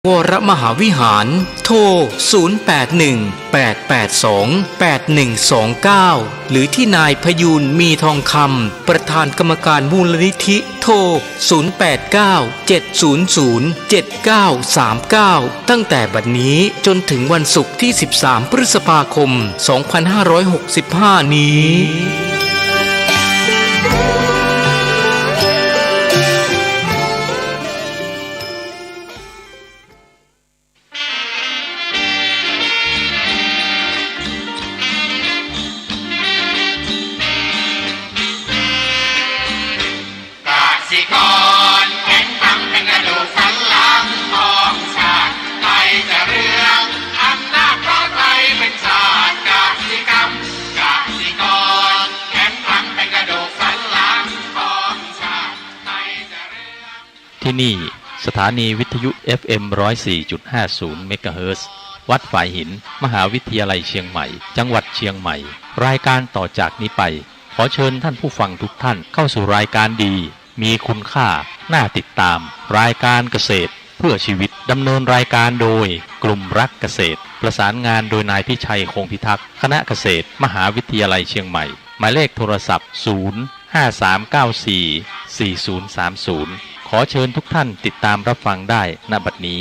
วรมหาวิหารโทร 0818828129 หรือที่นายพยูนมีทองคำประธานกรรมการมูลนิธิโทร 0897007939 ตั้งแต่บัดนี้จนถึงวันศุกร์ที่ 13 พฤษภาคม 2565 นี้ที่นี่สถานีวิทยุ FM 104.50 เมกะเฮิรตซ์วัดฝายหินมหาวิทยาลัยเชียงใหม่จังหวัดเชียงใหม่รายการต่อจากนี้ไปขอเชิญท่านผู้ฟังทุกท่านเข้าสู่รายการดีมีคุณค่าน่าติดตามรายการเกษตรเพื่อชีวิตดำเนินรายการโดยกลุ่มรักเกษตรประสานงานโดยนายพิชัยคงพิทักษ์คณะเกษตรมหาวิทยาลัยเชียงใหม่หมายเลขโทรศัพท์053944030ขอเชิญทุกท่านติดตามรับฟังได้ณบัดนี้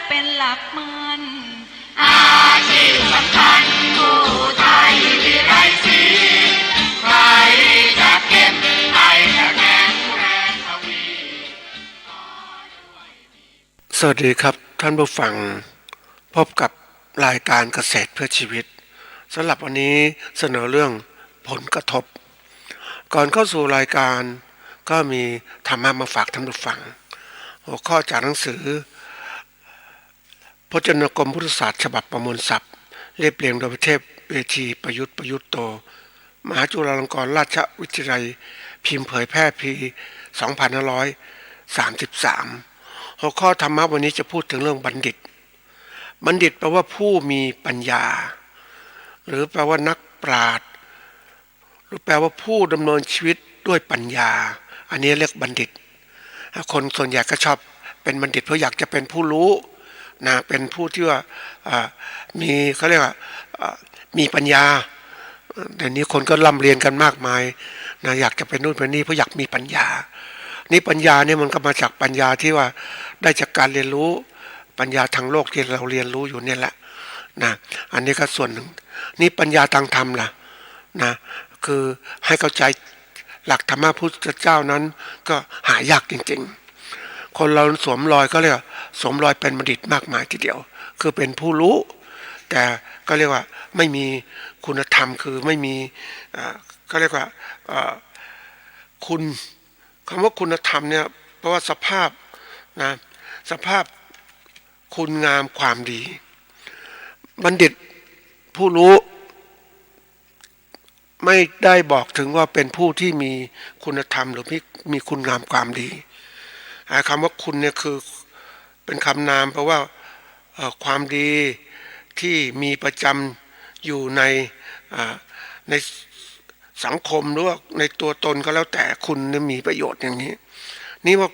เป็นหลักมันอาชีพสำคัญผู้ไทยที่ไร้สีใครจะเก็บใครจะแข็งแรงทวีสวัสดีครับท่านผู้ฟังพบกับรายการเกษตรเพื่อชีวิตสำหรับวันนี้เสนอเรื่องผลกระทบก่อนเข้าสู่รายการก็มีธรรมะมาฝากท่านผู้ฟังหัวข้อจากหนังสือพจนานุกรมพุทธศาสตร์ฉบับประมวลศัพท์เรียบเรียงโดยพระเทพเวทีประยุทธ์โตมหาจุฬาลงกรณราชวิทยาลัยพิมพ์เผยแพร่ปี 2533 หัวข้อธรรมะวันนี้จะพูดถึงเรื่องบัณฑิตบัณฑิตแปลว่าผู้มีปัญญาหรือแปลว่านักปราชญ์หรือแปลว่าผู้ดำเนินชีวิตด้วยปัญญาอันนี้เรียกบัณฑิตคนส่วนใหญ่ก็ชอบเป็นบัณฑิตเพราะอยากจะเป็นผู้รู้นะเป็นผู้ที่ว่ามีเขาเรียกว่ามีปัญญาเดี๋ยวนี้คนก็ร่ำเรียนกันมากมายนะอยากจะเป็นนู่นเป็นนี่เพราะอยากมีปัญญานี่ปัญญาเนี่ยมันก็มาจากปัญญาที่ว่าได้จากการเรียนรู้ปัญญาทางโลกที่เราเรียนรู้อยู่เนี่ยแหละนะอันนี้ก็ส่วนหนึ่งนี่ปัญญาทางธรรมล่ะนะคือให้เข้าใจหลักธรรมะพุทธเจ้านั้นก็หายากจริงๆคนเราสวมรอยก็เรียกสวมรอยเป็นบัณฑิตมากมายทีเดียวคือเป็นผู้รู้แต่ก็เรียกว่าไม่มีคุณธรรมคือไม่มีก็เรียกว่าคุณคำว่าคุณธรรมเนี่ยเพราะว่าสภาพนะสภาพคุณงามความดีบัณฑิตผู้รู้ไม่ได้บอกถึงว่าเป็นผู้ที่มีคุณธรรมหรือมีคุณงามความดีคำว่าคุณเนี่ยคือเป็นคำนามเพราะว่าความดีที่มีประจำอยู่ในสังคมหรือว่าในตัวตนก็แล้วแต่คุณเนี่ยมีประโยชน์อย่างนี้นี่ว่า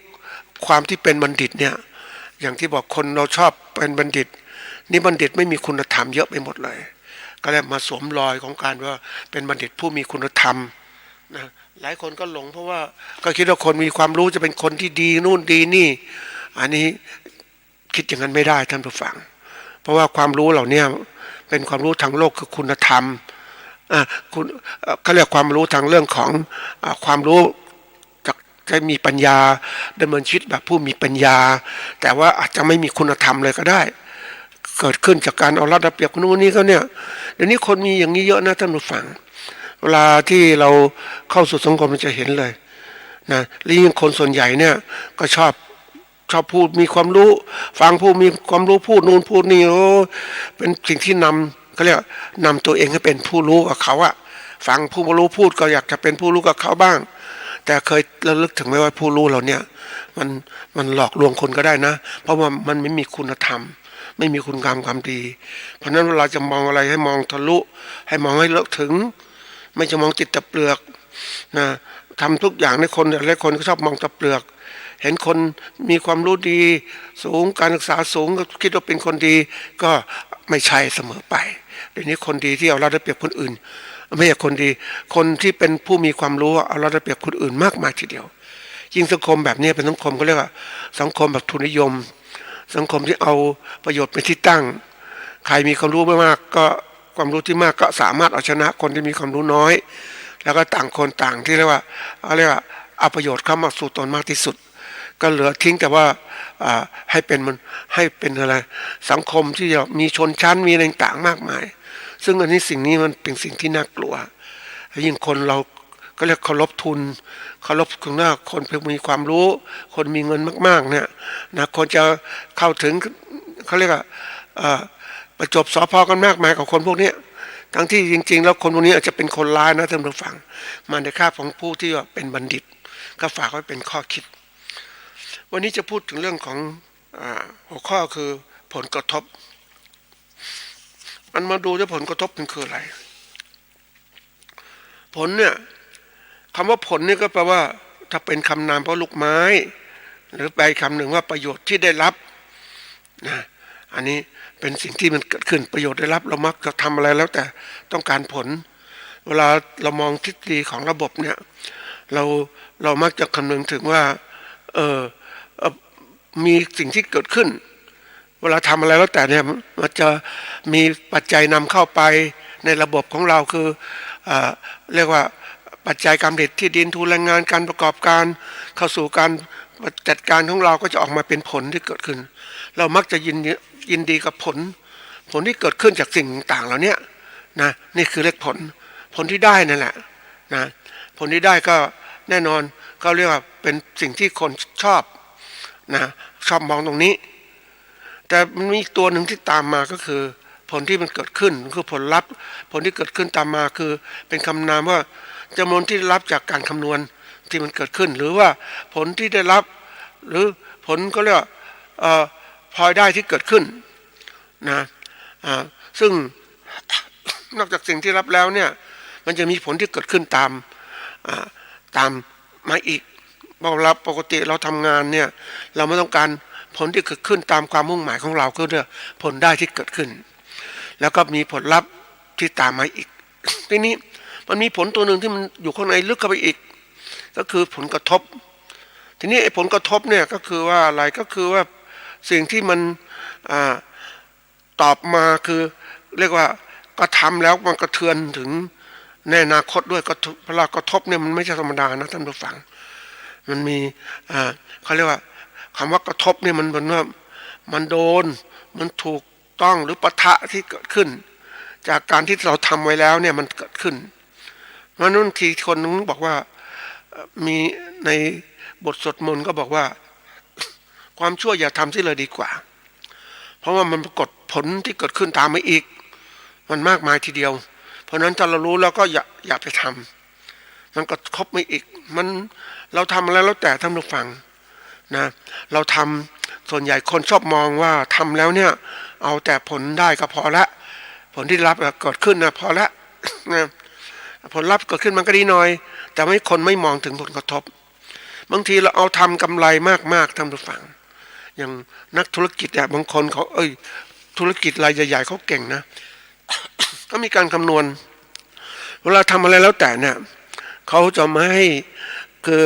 ความที่เป็นบัณฑิตเนี่ยอย่างที่บอกคนเราชอบเป็นบัณฑิตนี่บัณฑิตไม่มีคุณธรรมเยอะไปหมดเลยก็เลยมาสวมรอยของการว่าเป็นบัณฑิตผู้มีคุณธรรมนะหลายคนก็หลงเพราะว่าก็คิดว่าคนมีความรู้จะเป็นคนที่ดีนู่นดีนี่อันนี้คิดอย่างนั้นไม่ได้ท่านผู้ฟังเพราะว่าความรู้เหล่านี้เป็นความรู้ทางโลกคือคุณธรรมคุณเขาเรียกความรู้ทางเรื่องของความรู้จะมีปัญญาดำเนินชีวิตแบบผู้มีปัญญาแต่ว่าอาจจะไม่มีคุณธรรมเลยก็ได้เกิดขึ้นจากการเอารัดเอาเปรียบคนนู้นนี่เขาเนี่ยเดี๋ยวนี้คนมีอย่างนี้เยอะนะท่านผู้ฟังเวลาที่เราเข้าสู่สังคมมันจะเห็นเลยนะและยิ่งคนส่วนใหญ่เนี่ยก็ชอบพูดมีความรู้ฟังผู้มีความรู้พูดนู่นพูดนี่โอ้เป็นสิ่งที่นำเขาเรียกนำตัวเองให้เป็นผู้รู้กับเขาอะฟังผู้รู้พูดก็อยากจะเป็นผู้รู้กับเขาบ้าง แต่เคยระลึกถึงไหมว่าผู้รู้เราเนี่ยมันมันหลอกลวงคนก็ได้นะเพราะว่ามันไม่มีคุณธรรมไม่มีคุณงามความดีเพราะฉะนั้นเวลาจะมองอะไรให้มองทะลุให้มองให้เลอะถึงไม่จะมองจิตตะเปลือกนะทำทุกอย่างในคนหลายคนก็ชอบมองตะเปลือกเห็นคนมีความรู้ดีสูงการศึกษาสูงก็คิดว่าเป็นคนดีก็ไม่ใช่เสมอไปเดี๋ยวนี้คนดีที่เอาเราได้เปรียบคนอื่นไม่ใช่คนดีคนที่เป็นผู้มีความรู้เอาเราได้เปรียบคนอื่นมากมายทีเดียวยิ่งสังคมแบบนี้เป็นสังคมก็เรียกว่าสังคมแบบทุนนิยมสังคมที่เอาประโยชน์เป็นที่ตั้งใครมีความรู้ไม่มากก็ความรู้ที่มากก็สามารถเอาชนะคนที่มีความรู้น้อยแล้วก็ต่างคนต่างที่เรียกว่าเอาประโยชน์เข้ามาสู่ตนมากที่สุดก็เหลือทิ้งแต่ว่าให้เป็นอะไรสังคมที่มีชนชั้นมีอะไรต่างมากมายซึ่งอันนี้สิ่งนี้มันเป็นสิ่งที่น่ากลัวยิ่งคนเราก็เรียกเคารพทุนเคารพคุณหน้าคนมีความรู้คนมีเงินมากๆเนี่ยนะคนจะเข้าถึงเขาเรียกว่าประจบสพกันมากมายกับคนพวกนี้ทั้งที่จริงๆแล้วคนพวกนี้อาจจะเป็นคนร้ายนะท่านผู้ฟังมาในคาบของผู้ที่ว่าเป็นบัณฑิตก็ฝากไว้เป็นข้อคิดวันนี้จะพูดถึงเรื่องของหัวข้อคือผลกระทบมันมาดูว่าผลกระทบมันคืออะไรผลเนี่ยคำว่าผลนี่ก็แปลว่าถ้าเป็นคำนามเพราะลูกไม้หรือแปลคำหนึ่งว่าประโยชน์ที่ได้รับนะอันนี้เป็นสิ่งที่มันเกิดขึ้นประโยชน์ได้รับเรามักจะทำอะไรแล้วแต่ต้องการผลเวลาเรามองทฤษฎีของระบบเนี่ยเรามักจะคำนึงถึงว่ามีสิ่งที่เกิดขึ้นเวลาทำอะไรแล้วแต่เนี่ยมันจะมีปัจจัยนำเข้าไปในระบบของเราคือเรียกว่าปัจจัยการผลิตที่ดินทุนแรงงานการประกอบการเข้าสู่การจัดการของเราก็จะออกมาเป็นผลที่เกิดขึ้นเรามักจะยินดีกับผลที่เกิดขึ้นจากสิ่งต่างๆเหล่านี้นะนี่คือเรียกผลที่ได้นั่นแหละนะผลที่ได้ก็แน่นอนก็เรียกว่าเป็นสิ่งที่คนชอบนะชอบมองตรงนี้แต่มันมีตัวหนึ่งที่ตามมาก็คือผลที่มันเกิดขึ้นคือผลลัพธ์ผลที่เกิดขึ้นตามมาคือเป็นคำนามว่าจำนวนที่ได้รับจากการคำนวณที่มันเกิดขึ้นหรือว่าผลที่ได้รับหรือผลก็เรียกว่าพลอยได้ที่เกิดขึ้นนะซึ่งนอกจากสิ่งที่รับแล้วเนี่ยมันจะมีผลที่เกิดขึ้นตามมาอีกเราปกติเราทำงานเนี่ยเราไม่ต้องการผลที่เกิดขึ้นตามความมุ่งหมายของเราก็เรียกผลได้ที่เกิดขึ้นแล้วก็มีผลลัพธ์ที่ตามมาอีกทีนี้มันมีผลตัวหนึ่งที่มันอยู่ข้างในลึกเข้าไปอีกก็คือผลกระทบทีนี้ไอ้ผลกระทบเนี่ยก็คือว่าอะไรก็คือว่าสิ่งที่มันตอบมาคือเรียกว่ากระทำแล้วมันกระเทือนถึงในอนาคตด้วยเวลากระทบเนี่ยมันไม่ใช่ธรรมดานะท่านผู้ฟังมันมีเขาเรียกว่าคำว่ากระทบเนี่ยมันเหมือนว่ามันโดนมันถูกต้องหรือปะทะที่เกิดขึ้นจากการที่เราทำไว้แล้วเนี่ยมันเกิดขึ้นบางทีคนนึงบอกว่ามีในบทสวดมนต์ก็บอกว่าความชั่วอย่าทำเสียเลยดีกว่าเพราะว่ามันปรากฏผลที่เกิดขึ้นตามมาอีกมันมากมายทีเดียวเพราะนั้นถ้าเรารู้แล้วก็อย่าไปทำมันก็ครบไม่อีกมันเราทำอะไรแล้วแต่ท่านผู้ฟังนะเราทำส่วนใหญ่คนชอบมองว่าทำแล้วเนี่ยเอาแต่ผลได้ก็พอละผลที่รับเกิดขึ้นนะพอละนะผลลัพธ์เกิดขึ้นมันก็ดีหน่อยแต่ไม่คนไม่มองถึงผลกระทบบางทีเราเอาทำกำไรมากๆท่านผู้ฟังอย่างนักธุรกิจเนี่ยบางคนเขาธุรกิจรายใหญ่ๆเขาเก่งนะก็มีการคำนวณเวลาทำอะไรแล้วแต่เนี่ยเขาจะไม่ให้คือ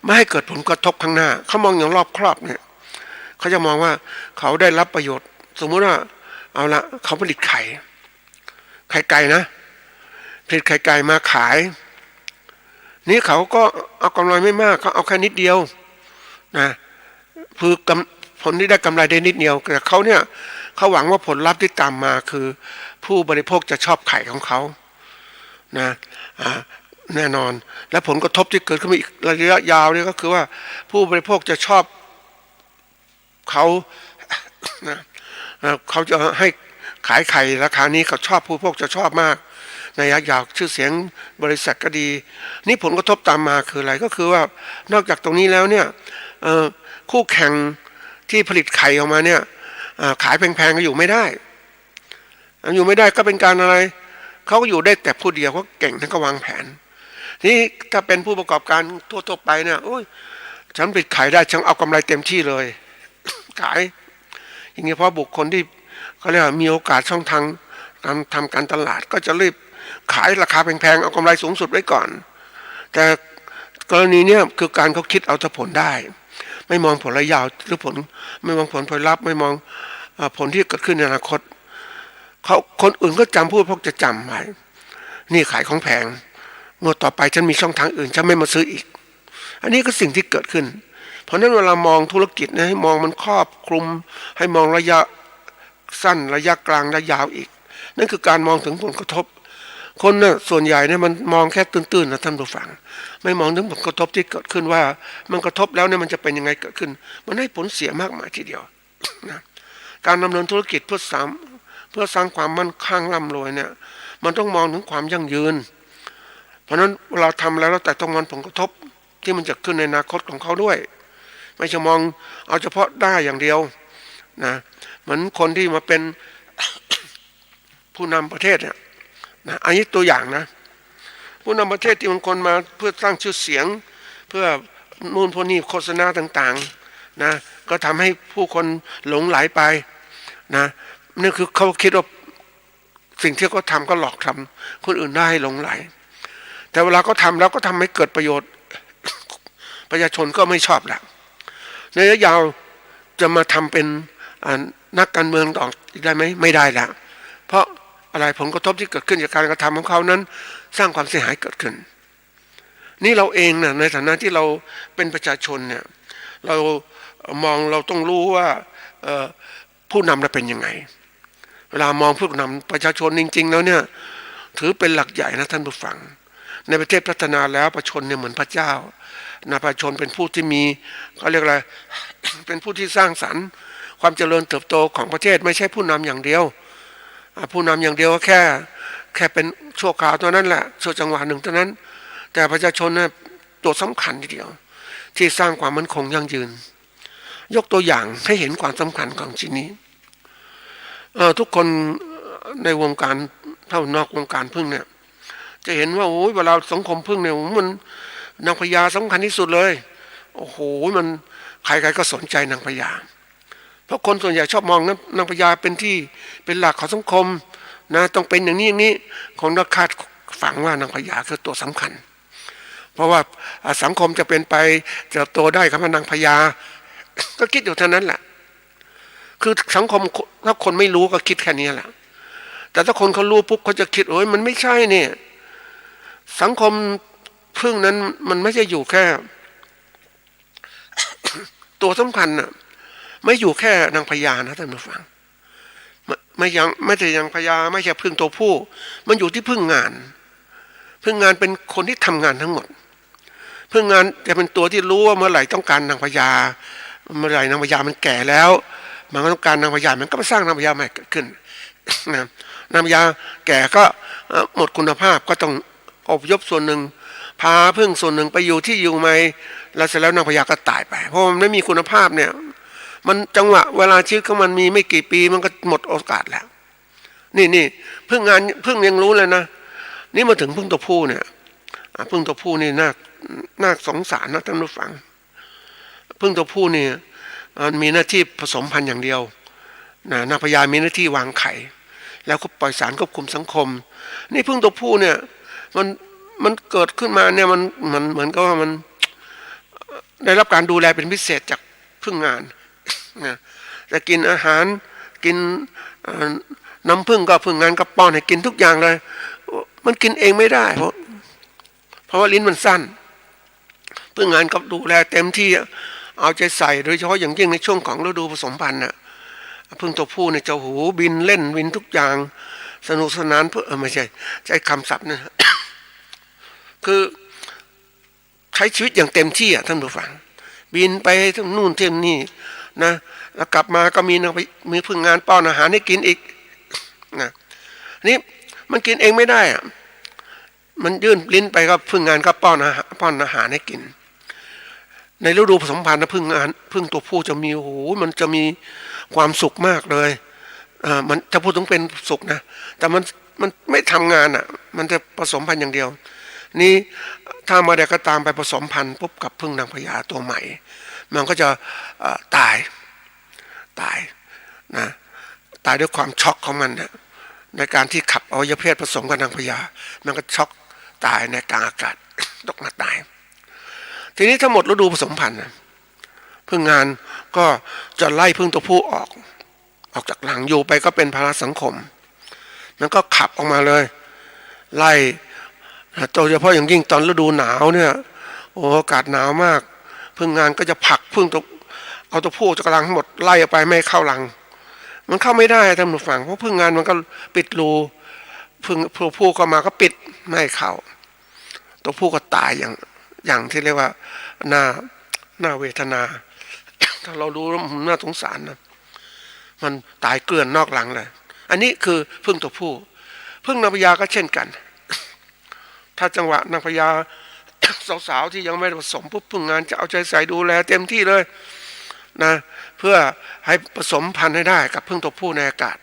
ไม่ให้เกิดผลกระทบข้างหน้าเขามองอย่างรอบครอบเนี่ยเขาจะมองว่าเขาได้รับประโยชน์สมมุติว่าเอาละเขาผลิตไข่ไก่นะผลิตไข่ไก่มาขายนี่เขาก็เอากำไรไม่มากเขาเอาแค่นิดเดียวนะคือผลที่ได้กำไรได้นิดเดียวแต่เขาเนี่ยเขาหวังว่าผลลัพธ์ที่ตามมาคือผู้บริโภคจะชอบไข่ของเขานะแน่นอนและผลกระทบที่เกิดขึ้นมาอีกระยะยาวเนี่ยก็คือว่าผู้บริโภคจะชอบเขานะเขาจะให้ขายไข่ราคานี้เขาชอบผู้บริโภคจะชอบมาก ในระยะยาวชื่อเสียงบริษัทก็ดีนี่ผลกระทบตามมาคืออะไรก็คือว่านอกจากตรงนี้แล้วเนี่ยคู่แข่งที่ผลิตไข่ออกมาเนี่ยขายแพงๆก็อยู่ไม่ได้ก็เป็นการอะไรเขาก็อยู่ได้แต่ผู้เดียวเขาเก่งทั้งก็วางแผนนี่ถ้าเป็นผู้ประกอบการทั่วๆไปเนี่ยโอ้ยฉันผลิตไข่ได้ฉันเอากำไรเต็มที่เลย ขายอย่างเงี้ยเพราะบุคคลที่เขาเรียกว่ามีโอกาสช่องทางการทำการตลาดก็จะรีบขายราคาแพงๆเอากำไรสูงสุดไว้ก่อนแต่กรณีเนี้ยคือการเขาคิดเอาแต่ผลได้ไม่มองผลระยะยาวหรือผลไม่มองผลลัพธ์ไม่มองผลที่เกิดขึ้นในอนาคตเขาคนอื่นก็จำพูดพวกจะจำไว้นี่ขายของแพงงวดต่อไปฉันมีช่องทางอื่นฉันไม่มาซื้ออีกอันนี้ก็สิ่งที่เกิดขึ้นเพราะนั้นเวลามองธุรกิจนะให้มองมันครอบคลุมให้มองระยะสั้นระยะกลางระยะยาวอีกนั่นคือการมองถึงผลกระทบคนน่ะส่วนใหญ่เนี่ยมันมองแค่ตื้นๆนะท่านผู้ฟังไม่มองถึงผลกระทบที่เกิดขึ้นว่ามันกระทบแล้วเนี่ยมันจะเป็นยังไงเกิดขึ้นมันให้ผลเสียมากมายทีเดียวนะการดำเนินธุรกิจเพื่อสร้างความมั่นคงร่ำรวยเนี่ยมันต้องมองถึงความยั่งยืนเพราะฉะนั้นเวลาทำแล้วแต่ต้องมองผลกระทบที่มันจะขึ้นในอนาคตของเขาด้วยไม่ใช่มองเอาเฉพาะได้อย่างเดียวนะเหมือนคนที่มาเป็น ผู้นำประเทศเนี่ยนะอันนี้ตัวอย่างนะผู้นำประเทศที่บางคนมาเพื่อสร้างชื่อเสียงเพื่อนู่นพวกนี้โฆษณาต่างๆนะก็ทำให้ผู้คนหลงไหลไปนะนี่คือเขาคิดว่าสิ่งที่เขาทำก็หลอกทำคนอื่นได้ให้หลงไหลแต่เวลาเขาทำแล้วก็ทำให้เกิดประโยชน์ ประชาชนก็ไม่ชอบแล้วในระยะยาวจะมาทำเป็นนักการเมืองต่อได้ไหมไม่ได้แล้วเพราะอะไรผลกระทบที่เกิดขึ้นจากการกระทำของเขานั้นสร้างความเสียหายเกิดขึ้นนี่เราเองนะในฐานะที่เราเป็นประชาชนเนี่ยเรามองเราต้องรู้ว่าผู้นำเราเป็นยังไงเวลามองผู้นำประชาชนจริงๆแล้วเนี่ยถือเป็นหลักใหญ่นะท่านผู้ฟังในประเทศพัฒนาแล้วประชาชนเนี่ยเหมือนพระเจ้านะประชาชนเป็นผู้ที่มีเขาเรียกอะไร เป็นผู้ที่สร้างสรรค์ความเจริญเติบโตของประเทศไม่ใช่ผู้นำอย่างเดียวผู้นำอย่างเดียวก็แค่เป็นชั่วคราวเท่านั้นแหละชั่วจังหวะหนึ่งเท่านั้นแต่ประชาชนเนี่ยตัวสำคัญทีเดียวที่สร้างความมั่นคงยั่งยืนยกตัวอย่างให้เห็นความสำคัญของชิ้นนี้ทุกคนในวงการเท่านอกวงการพึ่งเนี่ยจะเห็นว่าโอ้ยเวลาสังคมพึ่งเนี่ยมันนางพญาสำคัญที่สุดเลยโอ้โหมันใครๆก็สนใจนางพญาเพราะคนส่วนใหญ่ชอบมองนางพญาเป็นที่เป็นหลักของสังคมนะต้องเป็นอย่างนี้ของนักคาดฝังว่านางพญาคือตัวสำคัญเพราะว่าสังคมจะเป็นไปจะโตได้คำว่านางพญาก็คิดอยู่เท่านั้นแหละคือสังคมถ้าคนไม่รู้ก็คิดแค่นี้แหละแต่ถ้าคนเขารู้ปุ๊บเขาจะคิดโอ้ยมันไม่ใช่เนี่ยสังคมพึ่งนั้นมันไม่ใช่อยู่แค่ ตัวสำคัญน่ะไม่อยู่แค่นางพญานะท่านผู้ฟังไม่ใช่นางพญาไม่ใช่พึ่งตัวผู้มันอยู่ที่พึ่งงานเป็นคนที่ทำงานทั้งหมดพึ่งงานจะเป็นตัวที่รู้ว่าเมื่อไหร่ต้องการนางพญาเมื่อไหร่นางพญามันแก่แล้วมันก็ต้องการนางพญามันก็ไปสร้างนางพญาใหม่เกิดขึ้นนะนางพญาแก่ก็หมดคุณภาพก็ต้องอพยพส่วนหนึ่งพาพึ่งส่วนหนึ่งไปอยู่ที่อยู่ใหม่แล้วเสร็จแล้วนางพญาก็ตายไปเพราะมันไม่มีคุณภาพเนี่ยมันจังหวะเวลาชีวิตของมันมีไม่กี่ปีมันก็หมดโอกาสแล้วนี่พึ่งงานพึ่งยังรู้เลยนะนี่มาถึงพึ่งตัวผู้เนี่ยพึ่งตัวผู้นี่น่าสงสารนะท่านผู้ฟังพึ่งตัวผู้นี่มีหน้าที่ผสมพันธุ์อย่างเดียวนางพญามีหน้าที่วางไข่แล้วก็ปล่อยสารควบคุมสังคมนี่พึ่งตัวผู้เนี่ยมันเกิดขึ้นมาเนี่ยมันเหมือนกับว่ามันได้รับการดูแลเป็นพิเศษจากพึ่งงานนะจะกินอาหารกินน้ำผึ้งก็พึ่งงานก็ป้อนให้กินทุกอย่างเลยมันกินเองไม่ได้เพราะว่าลิ้นมันสั้นพึ่งงานก็ดูแลเต็มที่เอาใจใส่โดยเฉพาะอย่างยิ่งในช่วงของฤดูผสมพันธุ์น่ะพึ่งตัวผู้เนี่ยจะหูบินเล่นบินทุกอย่างสนุกสนานไม่ใช่คำศัพท์นะ คือใช้ชีวิตอย่างเต็มที่ท่านผู้ฟังบินไปทั้งนู่นเที่ยงนี่นะแล้วกลับมาก็มีพึ่งงานป้อนอาหารให้กินอีกนะนี่มันกินเองไม่ได้ มันยื่นลิ้นไปก็พึ่งงานก็ป้อนอาหารให้กินในฤดูผสมพันธุ์นะพึ่งตัวผู้จะมีโอ้โหมันจะมีความสุขมากเลยมันจะพูดถึงเป็นสุขนะแต่มันไม่ทำงานอ่ะมันจะผสมพันธุ์อย่างเดียวนี่ถ้ามาใดก็ตามไปผสมพันธุ์ปุ๊บกับพึ่งนางพญาตัวใหม่มันก็จะตายนะตายด้วยความช็อกของมันนะในการที่ขับอวัยวะเพศผสมกับนางพญามันก็ช็อกตายในกลางอากาศ ตกมาตายทีนี้ทั้งหมดฤดูผสมพันธุ์พึ่งงานก็จะไล่พึ่งตัวผู้ออกจากหลังอยู่ไปก็เป็นภาระสังคมมันก็ขับออกมาเลยไล่โดยเฉพาะอย่างยิ่งตอนฤดูหนาวเนี่ยโอ้อากาศหนาวมากพึ่งงานก็จะผลักพึ่งตัวเอาตัวผู้จากรังทั้งหมดไล่ออกไปไม่เข้ารังมันเข้าไม่ได้ท่านผู้ฟังเพราะพึ่งงานมันก็ปิดรูพึ่งผู้ก็มาก็ปิดไม่เข้าตัวผู้ก็ตายอย่างที่เรียกว่าน่าเวทนา ถ้าเรารู้แล้วน่าสงสารนะมันตายเกลื่อนนอกหลังเลยอันนี้คือพึ่งตัวผู้พึ่งนางพญาก็เช่นกัน ถ้าจังหวะนางพญา สาวๆที่ยังไม่ผสมปุ๊บพึ่งงานจะเอาใจใส่ดูแลเต็มที่เลยนะเพื่อให้ผสมพันธุ์ให้ได้กับพึ่งตัวผู้ในอากาศ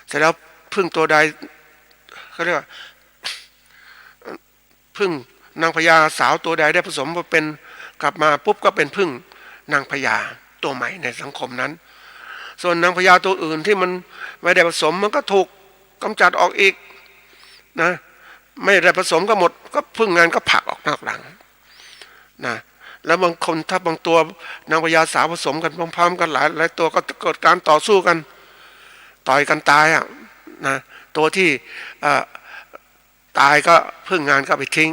เสร็จแล้วพึ่งตัวใดเขาเรียกว่าพึ่งนางพญาสาวตัวใดได้ผสมมาเป็นกลับมาปุ๊บก็เป็นพึ่งนางพญาตัวใหม่ในสังคมนั้นส่วนนางพญาตัวอื่นที่มันไม่ได้ผสมมันก็ถูกกำจัดออกอีกนะไม่ได้ผสมก็หมดก็พึ่งงานก็ผลักออกนอกหลังนะแล้วบางคนถ้าบางตัวนางพญาสาวผสมกันพร้อมๆกันหลายตัวก็เกิดการต่อสู้กันต่อยกันตายอ่ะนะตัวที่ตายก็พึ่งงานก็ไปทิ้ง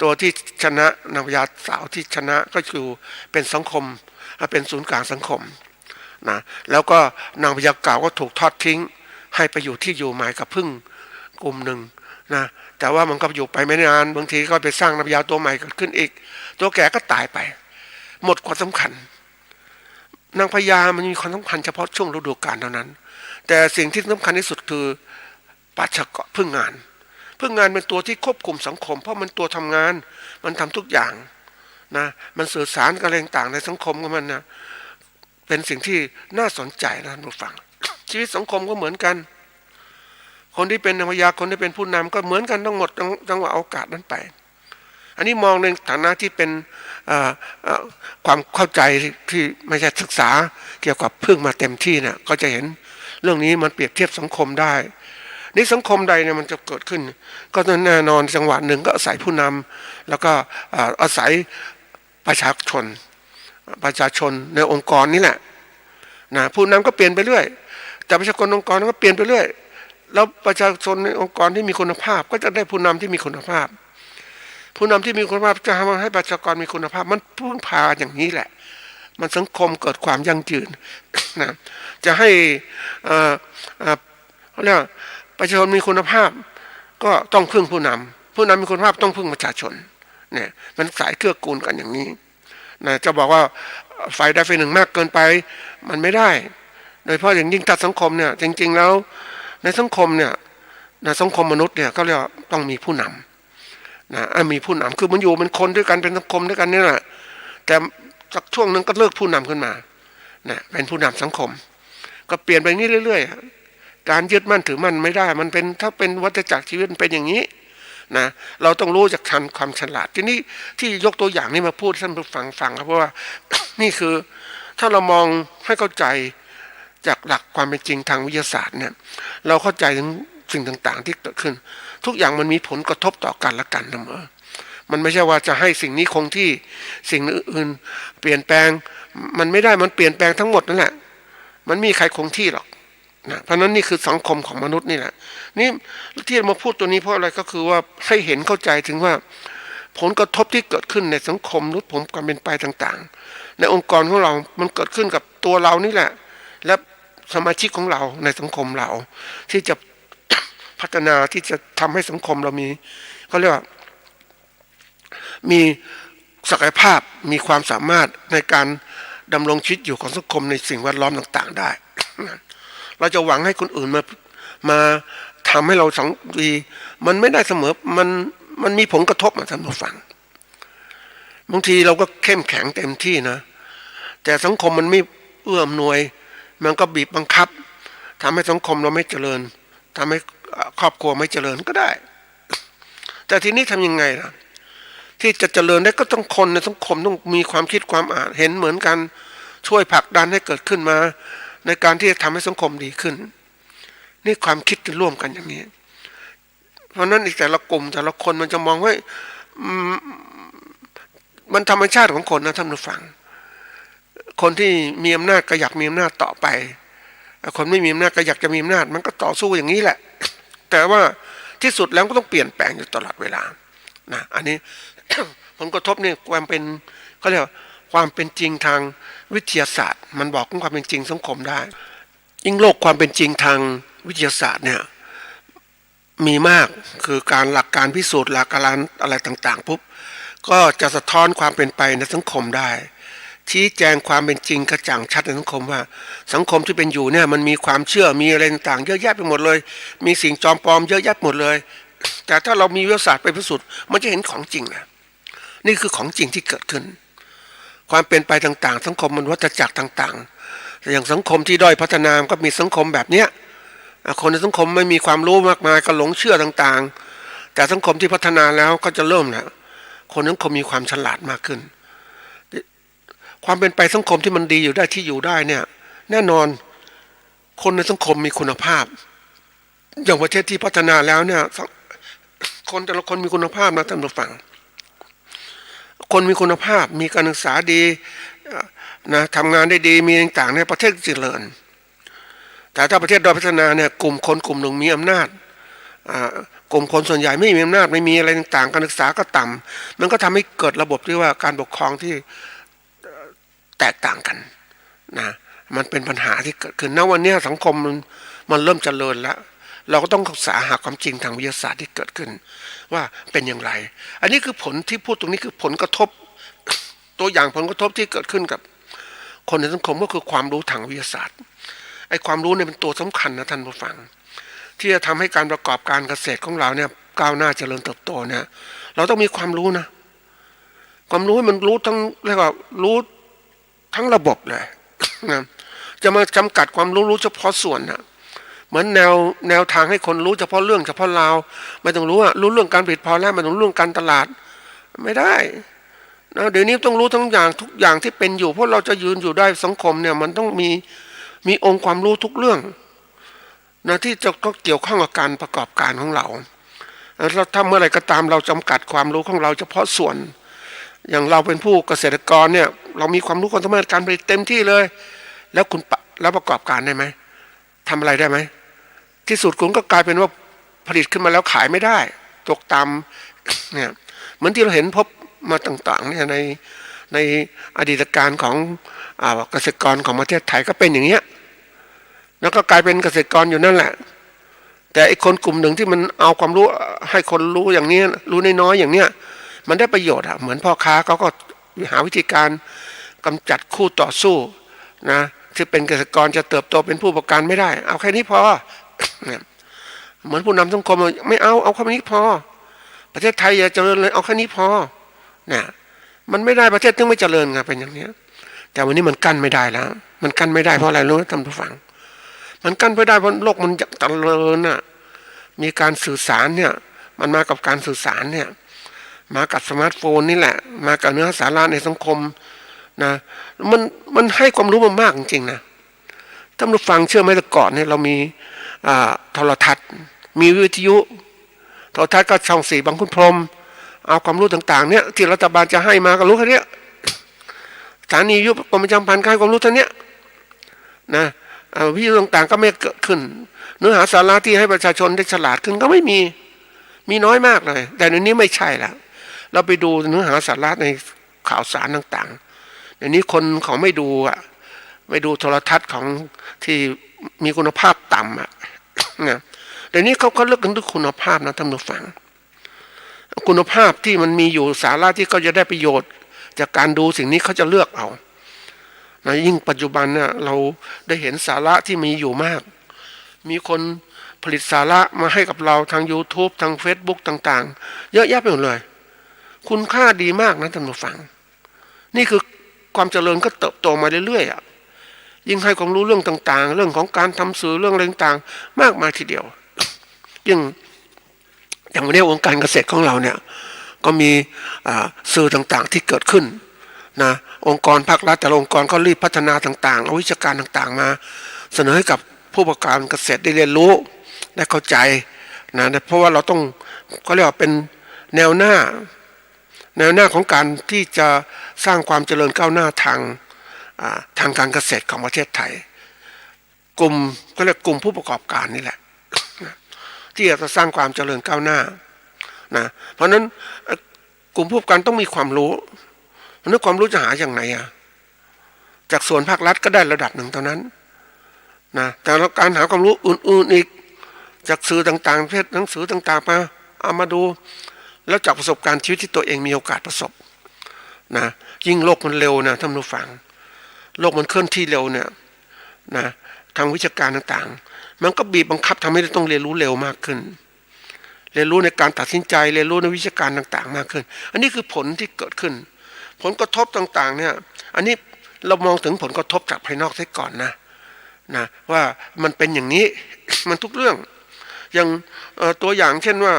ตัวที่ชนะนางพญาสาวที่ชนะก็คือเป็นสังคมเป็นศูนย์กลางสังคมนะแล้วก็นางพญาเก่าก็ถูกทอดทิ้งให้ไปอยู่ที่อยู่ใหม่กับพึ่งกลุ่มหนึ่งนะแต่ว่ามันก็อยู่ไปไม่นานบางทีก็ไปสร้างนางพญาตัวใหม่เกิดขึ้นอีกตัวแก่ก็ตายไปหมดความสำคัญนางพญามันมีความสำคัญเฉพาะช่วงฤดูกาลเท่านั้นแต่สิ่งที่สำคัญที่สุดคือปัจจัยพึ่งงานเป็นตัวที่ควบคุมสังคมเพราะมันตัวทำงานมันทำทุกอย่างนะมันสื่อสารกับอะไรต่างในสังคมของมันนะเป็นสิ่งที่น่าสนใจนะท่านผู้ฟัง ชีวิตสังคมก็เหมือนกันคนที่เป็นนางพญาคนที่เป็นผู้นำก็เหมือนกันทั้งหมดจังหวะโอกาสนั้นไปอันนี้มองในฐานะที่เป็นความเข้าใจที่ไม่ใช่ศึกษาเกี่ยวกับพึ่งมาเต็มที่เนี่ยก็จะเห็นเรื่องนี้มันเปรียบเทียบสังคมได้ในสังคมใดเนี่ยมันจะเกิดขึ้นก็แน่นอนจังหวะหนึ่งก็อาศัยผู้นำแล้วก็อาศัยประชาชนในองค์กรนี่แหละนะผู้นำก็เปลี่ยนไปเรื่อยแต่ประชาชนองค์กรก็เปลี่ยนไปเรื่อยแล้วประชาชนในองค์กรที่มีคุณภาพก็จะได้ผู้นำที่มีคุณภาพผู้นำที่มีคุณภาพจะทำให้ประชากรมีคุณภาพมันพึ่งพาอย่างนี้แหละมันสังคมเกิดความยั่งยืน นะจะให้เขาเรียกประชาชนมีคุณภาพก็ต้องพึ่งผู้นำมีคุณภาพต้องพึ่งประชาชนเนี่ยมันสายเกื้อกูลกันอย่างนี้นะจะบอกว่าฝ่ายใดฝ่ายหนึ่งมากเกินไปมันไม่ได้โดยเฉพาะอย่างยิ่งถ้าสังคมเนี่ยจริงๆแล้วในสังคมเนี่ยในสังคมมนุษย์เนี่ยก็เรียกต้องมีผู้นำนะมีผู้นำคือมันอยู่เป็นคนด้วยกันเป็นสังคมด้วยกันนี่แหละแต่สักช่วงนึงก็เลิกผู้นำขึ้นมานะเป็นผู้นำสังคมก็เปลี่ยนไปนี้เรื่อยๆการยึดมั่นถือมั่นไม่ได้มันเป็นถ้าเป็นวัฏจักรชีวิตเป็นอย่างนี้นะเราต้องรู้จากทันความฉลาดทีนี้ที่ยกตัวอย่างนี้มาพูดท่านผู้ฟังครับเพราะว่า นี่คือถ้าเรามองให้เข้าใจจากหลักความเป็นจริงทางวิทยาศาสตร์เนี่ยเราเข้าใจถึงสิ่งต่างๆที่เกิดขึ้นทุกอย่างมันมีผลกระทบต่อกันและกันเสมอมันไม่ใช่ว่าจะให้สิ่งนี้คงที่สิ่งอื่นเปลี่ยนแปลงมันไม่ได้มันเปลี่ยนแปลงทั้งหมดนั่นแหละมันมีใครคงที่หรอกนะเพราะนั้นนี่คือสังคมของมนุษย์นี่แหละนี่ที่มาพูดตัวนี้เพราะอะไรก็คือว่าให้เห็นเข้าใจถึงว่าผลกระทบที่เกิดขึ้นในสังคมมนุษย์ผมความเป็นไปต่างๆในองค์กรของเรามันเกิดขึ้นกับตัวเรานี่แหละและสมาชิกของเราในสังคมเราที่จะ พัฒนาที่จะทำให้สังคมเรามีเขาเรียกว่ามีศักยภาพมีความสามารถในการดำรงชีวิตอยู่ของสังคมในสิ่งแวดล้อมต่างๆได้ เราจะหวังให้คนอื่นมาทำให้เราสังดีมันไม่ได้เสมอ มันมีผลกระทบมาท่านผู้ฟังบางทีเราก็เข้มแข็งเต็มที่นะแต่สังคมมันไม่เอื้ออำนวยมันก็บีบบังคับทำให้สังคมเราไม่เจริญทำให้ครอบครัวไม่เจริญก็ได้แต่ทีนี้ทำยังไงล่ะที่จะเจริญได้ก็ต้องคนในสังคมต้องมีความคิดความอ่านเห็นเหมือนกันช่วยผลักดันให้เกิดขึ้นมาในการที่จะทำให้สังคมดีขึ้นนี่ความคิดจะร่วมกันอย่างนี้เพราะนั้นอีกแต่ละกลุ่มแต่ละคนมันจะมองว่ามันธรรมชาติของคนนะท่านผู้ฟังคนที่มีอำนาจก็อยากมีอำนาจต่อไปคนไม่มีอำนาจก็อยากจะมีอำนาจมันก็ต่อสู้อย่างนี้แหละแต่ว่าที่สุดแล้วก็ต้องเปลี่ยนแปลงอยู่ตลอดเวลานะอันนี้ ผลกระทบเนี่ยความเป็นเขาเรียกความเป็นจริงทางวิทยาศาสตร์มันบอกถึงความเป็นจริงสังคมได้ยิ่งโลกความเป็นจริงทางวิทยาศาสตร์เนี่ยมีมากคือการหลักการพิสูจน์หลักการอะไรต่างๆปุ๊บก็จะสะท้อนความเป็นไปในสังคมได้ชี้แจงความเป็นจริงกระจ่างชัดในสังคมว่าสังคมที่เป็นอยู่เนี่ยมันมีความเชื่อมีอะไรต่างๆเยอะแยะไปหมดเลยมีสิ่งจอมปลอมเยอะแยะหมดเลยแต่ถ้าเรามีวิทยาศาสตร์ไปพิสูจน์มันจะเห็นของจริงนะนี่คือของจริงที่เกิดขึ้นความเป็นไปต่างๆสังคมมันวัฏจักรต่างๆอย่างสังคมที่ด้อยพัฒนาก็มีสังคมแบบเนี้ยคนในสังคมไม่มีความรู้มากมายก็หลงเชื่อต่างๆแต่สังคมที่พัฒนาแล้วก็จะเริ่มแล้วคนนั้นเขามีความฉลาดมากขึ้นความเป็นไปสังคมที่มันดีอยู่ได้ที่อยู่ได้เนี่ยแน่นอนคนในสังคมมีคุณภาพอย่างประเทศที่พัฒนาแล้วเนี่ยคนแต่ละคนมีคุณภาพนะท่านผู้ฟังคนมีคุณภาพมีการศึกษาดีนะทำงานได้ดีมีต่างๆในประเทศเจริญแต่ถ้าประเทศด้อยพัฒนาเนี่ยกลุ่มคนกลุ่มหนึ่งมีอำนาจกลุ่มคนส่วนใหญ่ไม่มีอำนาจไม่มีอะไรต่างๆการศึกษาก็ต่ำมันก็ทำให้เกิดระบบที่ว่าการปกครองที่แตกต่างกันนะมันเป็นปัญหาที่เกิดขึ้นณวันนี้สังคมมันเริ่มเจริญแล้วเราก็ต้องศึกษาหาความจริงทางวิทยาศาสตร์ที่เกิดขึ้นว่าเป็นอย่างไรอันนี้คือผลที่พูดตรงนี้คือผลกระทบตัวอย่างผลกระทบที่เกิดขึ้นกับคนในสังคมก็คือความรู้ทางวิทยาศาสตร์ไอ้ความรู้เนี่ยเป็นตัวสำคัญนะท่านผู้ฟังที่จะทำให้การประกอบการเกษตรของเราเนี่ยก้าวหน้าเจริญเติบโตเนี่ยเราต้องมีความรู้นะความรู้ให้มันรู้ทั้งเรียกว่ารู้ทั้งระบบเลยนะจะมาจำกัดความรู้เฉพาะส่วนนะเหมือนแนวทางให้คนรู้เฉพาะเรื่องเฉพาะราวไม่ต้องรู้รู้เรื่องการผลิตพอแล้วไม่ต้องรู้เรื่องการตลาดไม่ได้นะเดี๋ยวนี้ต้องรู้ทั้งอย่างทุกอย่างที่เป็นอยู่เพราะเราจะยืนอยู่ได้สังคมเนี่ยมันต้องมีองค์ความรู้ทุกเรื่องนะที่จะก็เกี่ยวข้องกับการประกอบการของเราแล้วถ้าเมื่อไหร่ก็ตามเราจำกัดความรู้ของเราเฉพาะส่วนอย่างเราเป็นผู้เกษตรกรเนี่ยเรามีความรู้ความสามารถการผลิตเต็มที่เลยแล้วประกอบการได้ไหมทำอะไรได้ไหมที่สุดคุณก็กลายเป็นว่าผลิตขึ้นมาแล้วขายไม่ได้ตกตามเนี่ยเหมือนที่เราเห็นพบมาต่างๆเนี่ยในอดีตการของเกษตรกรของประเทศไทยก็เป็นอย่างเงี้ยแล้วก็กลายเป็นเกษตรกรอยู่นั่นแหละแต่ไอ้คนกลุ่มหนึ่งที่มันเอาความรู้ให้คนรู้อย่างนี้รู้น้อยๆอย่างเนี้ยมันได้ประโยชน์เหมือนพ่อค้าเขาก็หาวิธีการกำจัดคู่ต่อสู้นะที่เป็นเกษตรกรจะเติบโตเป็นผู้ประกอบการไม่ได้เอาแค่นี้พอเนี่ยเหมือนผู้นำสังคมไม่เอาแค่นี้พอประเทศไทยอย่าเจริญเลยเอาแค่นี้พอเนี่ยมันไม่ได้ประเทศต้องไม่เจริญไงเป็นอย่างนี้แต่วันนี้มันกั้นไม่ได้แล้วมันกั้นไม่ได้เพราะอะไรรู้ไหมท่านผู้ฟังมันกั้นไม่ได้เพราะโลกมันเจริญน่ะมีการสื่อสารเนี่ยมันมากับการสื่อสารเนี่ยมากับสมาร์ทโฟนนี่แหละมากับเนื้อสาระในสังคมนะมันให้ความรู้มามากจริงๆนะท่านผู้ฟังเชื่อไหมแต่ก่อนเนี่ยเรามีโทรทัศน์มีวิทยุโทรทัศน์ก็ช่อง4บางขุนพรหมเอาความรู้ต่างๆเนี่ยที่รัฐบาลจะให้มาก็รู้แค่นี้สถานีวิทยุกรมประชาสัมพันธ์ให้ความรู้เท่านี้นะวิทยุต่างๆก็ไม่เกิดขึ้นเนื้อหาสาระที่ให้ประชาชนได้ฉลาดขึ้นก็ไม่มีน้อยมากเลยแต่ในนี้ไม่ใช่แล้วเราไปดูเนื้อหาสาระในข่าวสารต่างๆเดี๋ยวนี้คนเขาไม่ดูไม่ดูโทรทัศน์ของที่มีคุณภาพต่ำนะเดี๋ยวนี้เขาเลือกกันด้วยคุณภาพนะท่านผู้ฟังคุณภาพที่มันมีอยู่สาระที่เขาจะได้ประโยชน์จากการดูสิ่งนี้เขาจะเลือกเอานะยิ่งปัจจุบันเนี่ยเราได้เห็นสาระที่มีอยู่มากมีคนผ ผลิตสาระมาให้กับเราทาง YouTube ทาง Facebook ต่างๆเยอะแยะไปหมดเลยคุณค่าดีมากนะท่านผู้ฟังนี่คือความเจริญก็เติบโตมาเรื่อยๆยิ่งให้ความรู้เรื่องต่างๆเรื่องของการทำสื่อเรื่องอะไรต่างๆมากมายทีเดียวอย่างวันนี้องค์การเกษตรของเราเนี่ยก็มีสื่อต่างๆที่เกิดขึ้นนะองค์กรภาครัฐแต่ละองค์กรก็รีบพัฒนาต่างๆเอาวิชาการต่างๆมาเสนอให้กับผู้ประกอบการเกษตรได้เรียนรู้ได้เข้าใจนะเพราะว่าเราต้องก็เรียกว่าเป็นแนวหน้าของการที่จะสร้างความเจริญก้าวหน้าทางการเกษตรของประเทศไทยกลุ่มก็เรียกกลุ่มผู้ประกอบการนี่แหละที่จะสร้างความเจริญก้าวหน้านะเพราะฉะนั้นกลุ่มผู้ประกอบการต้องมีความรู้นั้นความรู้จะหาอย่างไหนจากส่วนภาครัฐก็ได้ระดับหนึ่งเท่านั้นนะแต่การหาความรู้อื่นๆอีกจากสื่อต่างๆเพศหนังสือต่างๆมาเอามาดูแล้วจากประสบการณ์ชีวิตที่ตัวเองมีโอกาสประสบนะยิ่งโลกมันเร็วนะท่านผู้ฟังโลกมันเคลื่อนที่เร็วเนี่ยนะทางวิชาการต่างๆมันก็บีบบังคับทำให้เราต้องเรียนรู้เร็วมากขึ้นเรียนรู้ในการตัดสินใจเรียนรู้ในวิชาการต่างๆมากขึ้นอันนี้คือผลที่เกิดขึ้นผลกระทบต่างๆเนี่ยอันนี้เรามองถึงผลกระทบจากภายนอกซะก่อนนะว่ามันเป็นอย่างนี้ มันทุกเรื่องอย่างตัวอย่างเช่นว่า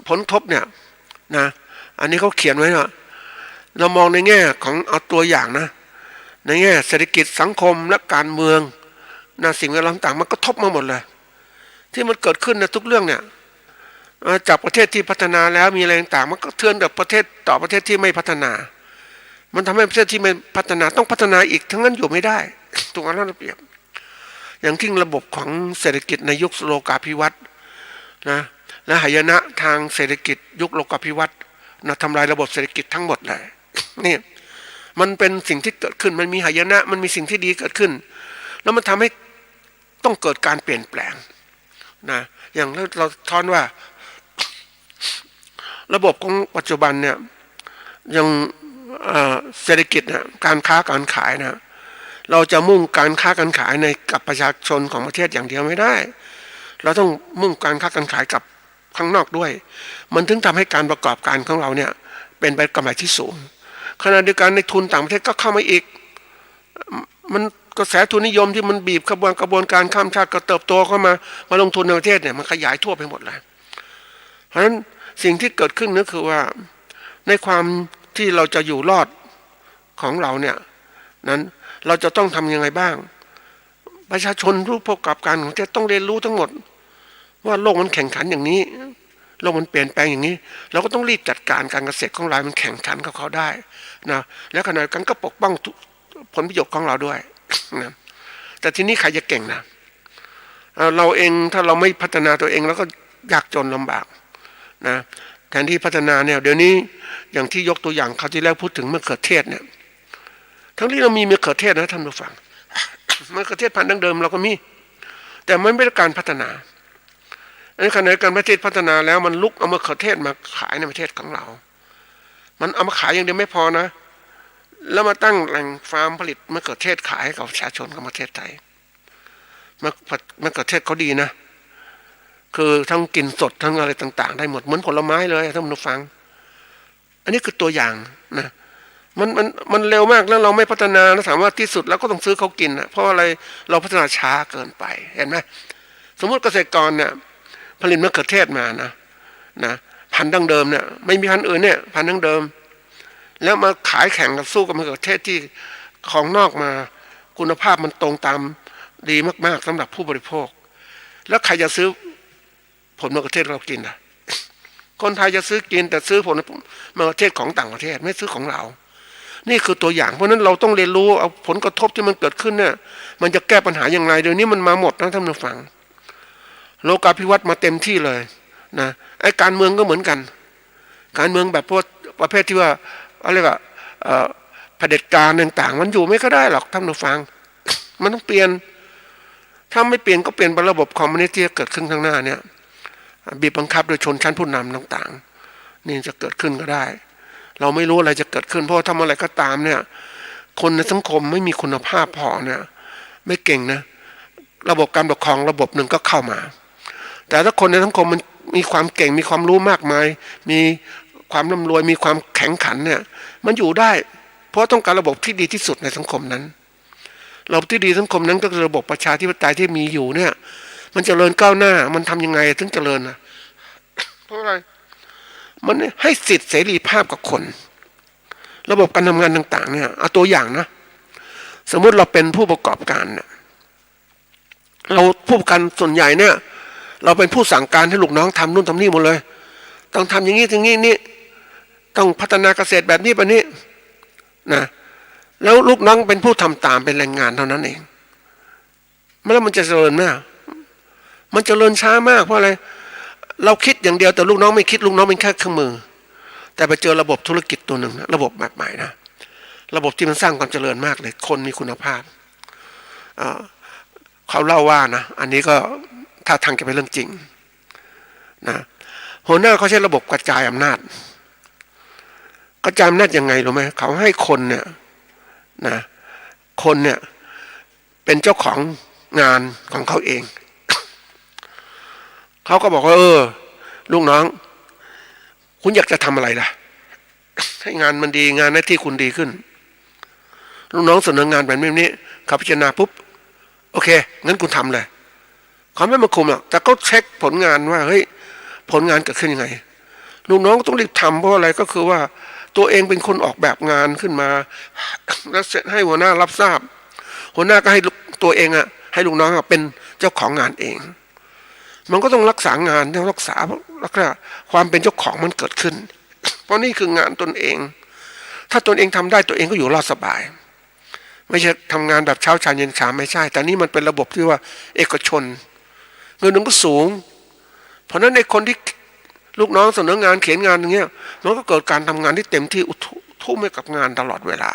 ผลกระทบเนี่ยนะอันนี้เขาเขียนไว้นะเรามองในแง่ของเอาตัวอย่างนะในแง่เศรษฐกิจสังคมและการเมืองนะสิ่งแวดล้อมต่างมันกระทบมาหมดเลยที่มันเกิดขึ้นในทุกเรื่องเนี่ยจากประเทศที่พัฒนาแล้วมีอะไรต่างมันก็เทือนกับประเทศต่อประเทศที่ไม่พัฒนามันทำให้ประเทศที่ไม่พัฒนาต้องพัฒนาอีกทั้งนั้นอยู่ไม่ได้ถูกเอาระเบียบอย่างที่ระบบของเศรษฐกิจในยุคโลกาภิวัตน์นะและหายนะทางเศรษฐกิจยุคโลกาภิวัตน์นะทำลายระบบเศรษฐกิจทั้งหมดเลยนี่มันเป็นสิ่งที่เกิดขึ้นมันมีหายนะมันมีสิ่งที่ดีเกิดขึ้นแล้วมันทำให้ต้องเกิดการเปลี่ยนแปลงนะอย่างเราท้อนว่าระบบของปัจจุบันเนี่ยยังเศรษฐกิจนะการค้าการขายนะเราจะมุ่งการค้าการขายในกับประชาชนของประเทศอย่างเดียวไม่ได้เราต้องมุ่งการค้าการขายกับข้างนอกด้วยมันถึงทำให้การประกอบการของเราเนี่ยเป็นไปกำไรที่สูงขณะเดียวกันในทุนต่างประเทศก็เข้ามาอีกมันกระแสทุนนิยมที่มันบีบกระบวนการข้ามชาติก็เติบโตเข้ามาลงทุนในประเทศเนี่ยมันขยายทั่วไปหมดเลยเพราะฉะนั้นสิ่งที่เกิดขึ้นก็คือว่าในความที่เราจะอยู่รอดของเราเนี่ยนั้นเราจะต้องทำยังไงบ้างประชาชนผู้ประกอบการของประเทศต้องเรียนรู้ทั้งหมดว่าโลกมันแข่งขันอย่างนี้โลกมันเปลี่ยนแปลงอย่างนี้เราก็ต้องรีบจัดการการเกษตรของเรามันแข่งขันกับเขาได้นะแล้วขณะกันก็ปกป้องผลประโยชน์ของเราด้วยนะแต่ทีนี้ใครจะเก่งนะเราเองถ้าเราไม่พัฒนาตัวเองแล้วก็ยากจนลำบากนะแทนที่พัฒนาเนี่ยเดี๋ยวนี้อย่างที่ยกตัวอย่างเขาที่แล้วพูดถึงมะเขือเทศเนี่ยทั้งที่เรามีมะเขือเทศนะท่านผู้ฟังมะเขือเทศพันธุ์ดั้งเดิมเราก็มีแต่มันไม่ได้การพัฒนาในขณะการประเทศพัฒนาแล้วมันลุกเอามะเขือเทศมาขายในประเทศของเรามันเอามาขายอย่างเดียวไม่พอนะแล้วมาตั้งแหล่งฟาร์มผลิตมะเขือเทศขายให้กับประชาชนของประเทศไทยมะเขือเทศเขาดีนะคือทั้งกินสดทั้งอะไรต่างๆได้หมดเหมือนผลไม้เลยท่านผู้ฟังอันนี้คือตัวอย่างนะมันเร็วมากแล้วเราไม่พัฒนาแล้วถามว่าที่สุดแล้วก็ต้องซื้อเขากินนะเพราะอะไรเราพัฒนาช้าเกินไปเห็นไหมสมมติเกษตรกรเนี่ยผลิตมะเขือเทศมานะพันธุ์ดั้งเดิมเนี่ยไม่มีพันธุ์อื่นเนี่ยพันธุ์ดั้งเดิมแล้วมาขายแข่งกับสู้กับมะเขือเทศที่ของนอกมาคุณภาพมันตรงตามดีมากๆสำหรับผู้บริโภคแล้วใครจะซื้อผลมะเขือเทศเรากินล่ะคนไทยจะซื้อกินแต่ซื้อผลมะเขือเทศของต่างประเทศไม่ซื้อของเรานี่คือตัวอย่างเพราะนั้นเราต้องเรียนรู้เอาผลกระทบที่มันเกิดขึ้นเนี่ยมันจะแก้ปัญหาอย่างไรเดี๋ยวนี้มันมาหมดนะท่านผู้ฟังโลกาภิวัตน์มาเต็มที่เลยนะไอ้การเมืองก็เหมือนกันการเมืองแบบพวกประเภทที่ว่าอะไรว่าเผด็จการต่างๆมันอยู่ไม่ก็ได้หรอกท่านผู้ฟังมันต้องเปลี่ยนถ้าไม่เปลี่ยนก็เปลี่ยนเป็นระบบคอมมิวนิสต์ที่จะเกิดขึ้นข้างหน้าเนี่ยบีบบังคับโดยชนชั้นผู้นำต่างๆนี่จะเกิดขึ้นก็ได้เราไม่รู้อะไรจะเกิดขึ้นเพราะทำอะไรก็ตามเนี่ยคนในสังคมไม่มีคุณภาพพอเนี่ยไม่เก่งนะระบบการปกครองระบบหนึ่งก็เข้ามา แต่ถ้าคนในสังคมมันมีความเก่งมีความรู้มากมายมีความร่ำรวยมีความแข็งขันเนี่ยมันอยู่ได้เพราะต้องการระบบที่ดีที่สุดในสังคมนั้นระบบที่ดีสังคมนั้นก็คือระบบประชาธิปไตยที่มีอยู่เนี่ยมันเจริญก้าวหน้ามันทำยังไงถึงเจริญนะเพราะอะไรมันให้สิทธิเสรีภาพกับคนระบบการทำงานต่างๆเนี่ยเอาตัวอย่างนะสมมุติเราเป็นผู้ประกอบการเนี่ยเราผู้ประกอบการส่วนใหญ่เนี่ยเราเป็นผู้สั่งการให้ลูกน้องทำนู่นทำนี่หมดเลยต้องทำอย่างนี้อย่างนี้นี่ต้องพัฒนาเกษตรแบบนี้แบบนี้นะแล้วลูกน้องเป็นผู้ทำตามเป็นแรงงานเท่านั้นเองแล้วมันจะเจริญไหมมันเจริญช้ามากเพราะอะไรเราคิดอย่างเดียวแต่ลูกน้องไม่คิดลูกน้องเป็นแค่เครื่องมือแต่ไปเจอระบบธุรกิจตัวหนึ่งนะระบบแบบใหม่นะระบบที่มันสร้างความเจริญมากเลยคนมีคุณภาพเขาเล่าว่านะอันนี้ก็ถ้าทางจะเป็นเรื่องจริงนะหัวหน้าเขาใช้ระบบกระจายอำนาจกระจายอำนาจยังไงรู้ไหมเขาให้คนเนี่ยนะคนเนี่ยเป็นเจ้าของงานของเขาเองเขาก็บอกว่าลูกน้องคุณอยากจะทำอะไรล่ะให้งานมันดีงานหน้าที่คุณดีขึ้นลูกน้องเสนองานแบบนี้เขาพิจารณาปุ๊บโอเคงั้นคุณทำเลยเขาไม่มาคุมหรอกแต่ก็เช็คผลงานว่าเฮ้ยผลงานเกิดขึ้นยังไงลูกน้องต้องรีบทำเพราะอะไรก็คือว่าตัวเองเป็นคนออกแบบงานขึ้นมาแล้วเสร็จให้หัวหน้ารับทราบหัวหน้าก็ให้ตัวเองให้ลูกน้องเป็นเจ้าของงานเองมันก็ต้องรักษางานต้องรักษาความเป็นเจ้าของมันเกิดขึ้นเพราะนี่คืองานตนเองถ้าตนเองทำได้ตัวเองก็อยู่รอดสบายไม่ใช่ทำงานแบบเช้าชามเย็นชามไม่ใช่แต่นี่มันเป็นระบบที่ว่าเอกชนเงินมันก็สูงเพราะนั้นในคนที่ลูกน้องเสนองานเขียนงานอย่างเงี้ยมันก็เกิดการทำงานที่เต็มที่ทุ่มให้กับงานตลอดเวลา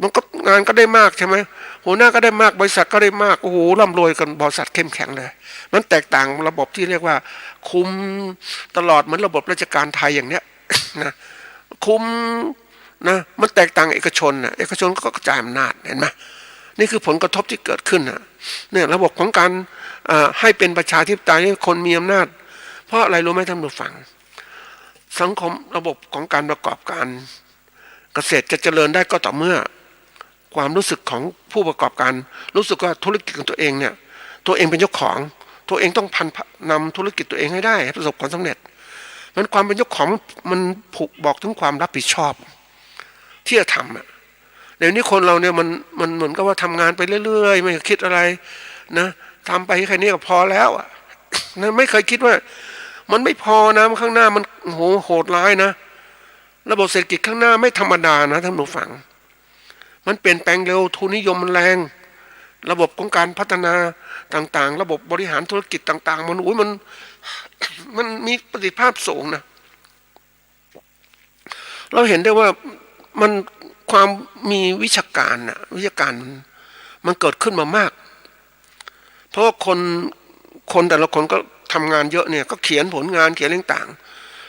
มันก็งานก็ได้มากใช่ไหมหัวหน้าก็ได้มากบริษัทก็ได้มากโอ้โหร่ำรวยกันบริษัทเข้มแข็งเลยมันแตกต่างระบบที่เรียกว่าคุมตลอดเหมือนระบบราชการไทยอย่างเนี้ยนะคุมนะมันแตกต่างเอกชนนะเอกชนก็กระจายอำนาจเห็นไหมนี่คือผลกระทบที่เกิดขึ้นนะเนี่ยระบบของการให้เป็นประชาธิปไตยคนมีอำนาจเพราะอะไรรู้ไหมท่านผู้ฟังสังคมระบบของการประกอบการเกษตรจะเจริญได้ก็ต่อเมื่อความรู้สึกของผู้ประกอบการรู้สึกว่าธุรกิจของตัวเองเนี่ยตัวเองเป็นเจ้าของตัวเองต้องนำธุรกิจตัวเองให้ได้ให้ประสบความสำเร็จมันความเป็นเจ้าของมันผูกบอกถึงความรับผิดชอบที่จะทำเดี๋ยวนี้คนเราเนี่ยมันเหมือนกับว่าทำงานไปเรื่อยๆไม่คิดอะไรนะทำไปแค่นี้ก็พอแล้วนะไม่เคยคิดว่ามันไม่พอนะข้างหน้ามันโหดร้ายนะระบบเศรษฐกิจข้างหน้าไม่ธรรมดานะท่านผู้ฟังมันเปลี่ยนแปลงเร็วทุนนิยมมันแรงระบบของการพัฒนาต่างๆระบบบริหารธุรกิจต่างๆมันมีประสิทธิภาพสูงนะเราเห็นได้ว่ามันความมีวิชาการมันเกิดขึ้นมามากเพราะว่าคนแต่ละคนก็ทำงานเยอะเนี่ยก็เขียนผลงานเขียนอะไรต่าง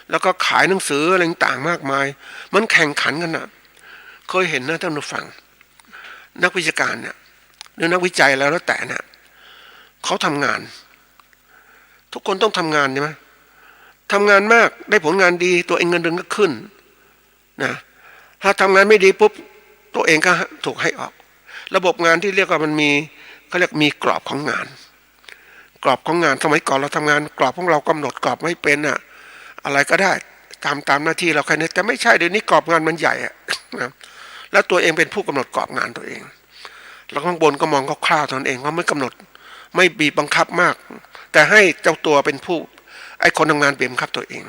แล้วก็ขายหนังสืออะไรต่างมากมายมันแข่งขันกันนะเคยเห็นนะท่านผู้ฟังนักวิชาการเนี่ยหรือนักวิจัยแล้วแต่เนี่ยเขาทำงานทุกคนต้องทำงานใช่ไหมทำงานมากได้ผลงานดีตัวเองเงินเดือนก็ขึ้นนะถ้าทำงานไม่ดีปุ๊บตัวเองก็ถูกให้ออกระบบงานที่เรียกว่ามันมีเขาเรียกมีกรอบของงานกรอบของงานสมัยก่อนเราทำงานกรอบของเรากำหนดกรอบไม่เป็นอะไรก็ได้ตามหน้าที่เราแค่นี้แต่ไม่ใช่เดี๋ยวนี้กรอบงานมันใหญ่นะแล้วตัวเองเป็นผู้กำหนดกรอบงานตัวเองแล้วข้างบนก็มองคร่าวๆตนเองว่าไม่กำหนดไม่บีบบังคับมากแต่ให้เจ้าตัวเป็นผู้ไอ้คนทำงานบีบบังคับตัวเอง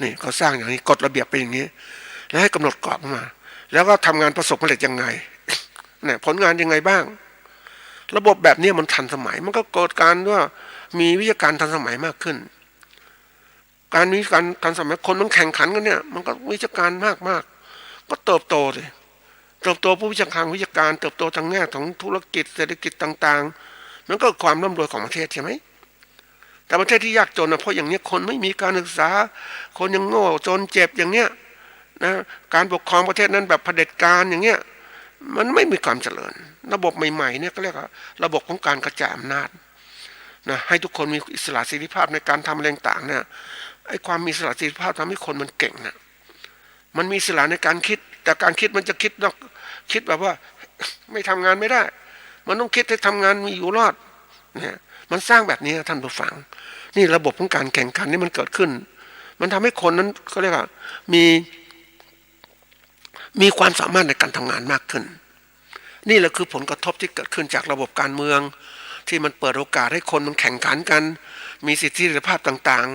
นี่เขาสร้างอย่างนี้กฎระเบียบเป็นอย่างนี้แล้วให้กำหนดกรอบมาแล้วก็ทำงานประสบความสำเร็จยังไงเนี่ยผลงานยังไงบ้างระบบแบบนี้มันทันสมัยมันก็เกิดการว่ามีวิชาการทันสมัยมากขึ้นการมีการทันสมัยคนมันแข่งขันกันเนี่ยมันก็วิชาการมากก็เติบโตเลยเติบโตผู้วิชาการเติบโตทางแง่ของธุรกิจเศรษฐกิจต่างๆมันก็ความร่ำรวยของประเทศใช่ไหมแต่ประเทศที่ยากจนนะเพราะอย่างนี้คนไม่มีการศึกษาคนยังโง่จนเจ็บอย่างเนี้ยนะการปกครองประเทศนั้นแบบเผด็จการอย่างเงี้ยมันไม่มีความเจริญระบบใหม่ๆเนี่ยก็เรียกว่าระบบของการกระจายอำนาจ นะให้ทุกคนมีอิสระเสรีภาพในการทำอะไรต่างๆเนี่ยไอ้ความมีอิสระเสรีภาพทำให้คนมันเก่งนะมันมีอิสระในการคิดแต่การคิดมันจะคิดแบบว่าไม่ทำงานไม่ได้มันต้องคิดให้ทำงานมีอยู่รอดเนี่ยมันสร้างแบบนี้ท่านผู้ฟังนี่ระบบของการแข่งขันนี่มันเกิดขึ้นมันทำให้คนนั้นเขาเรียกว่ามีความสามารถในการทำงานมากขึ้นนี่แหละคือผลกระทบที่เกิดขึ้นจากระบบการเมืองที่มันเปิดโอกาสให้คนมันแข่งขันกันมีสิทธิเสรีภาพต่าง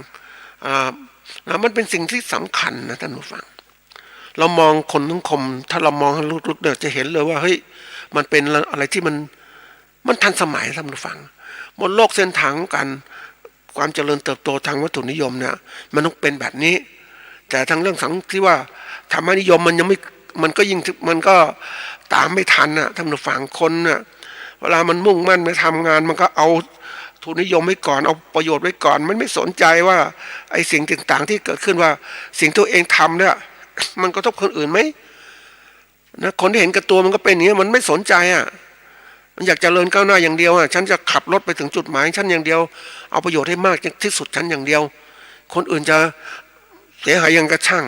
ๆมันเป็นสิ่งที่สำคัญนะท่านผู้ฟังเรามองคนทั้งคมถ้าเรามองลึกๆเดี๋ยวจะเห็นเลยว่าเฮ้ยมันเป็นอะไรที่มันทันสมัยท่านผู้ฟังบนโลกเส้นทางของการความเจริญเติบโตทางวัตถุนิยมเนี่ยมันต้องเป็นแบบนี้แต่ทางเรื่องสังที่ว่าธรรมนิยมมันยังไม่มันก็ตามไม่ทันนะท่านผู้ฟังคนน่ะเวลามันมุ่งมั่นไปทำงานมันก็เอาทุนนิยมไว้ก่อนเอาประโยชน์ไว้ก่อนมันไม่สนใจว่าไอ้สิ่งต่างๆที่เกิดขึ้นว่าสิ่งตัวเองทำเนี่ยมันกระทบคนอื่นไหมนะคนที่เห็นกับตัวมันก็เป็นอย่างนี้มันไม่สนใจอ่ะมันอยากเจริญก้าวหน้าอย่างเดียวอ่ะฉันจะขับรถไปถึงจุดหมายฉันอย่างเดียวเอาประโยชน์ให้มากที่สุดฉันอย่างเดียวคนอื่นจะเสียหายยังกระช่าง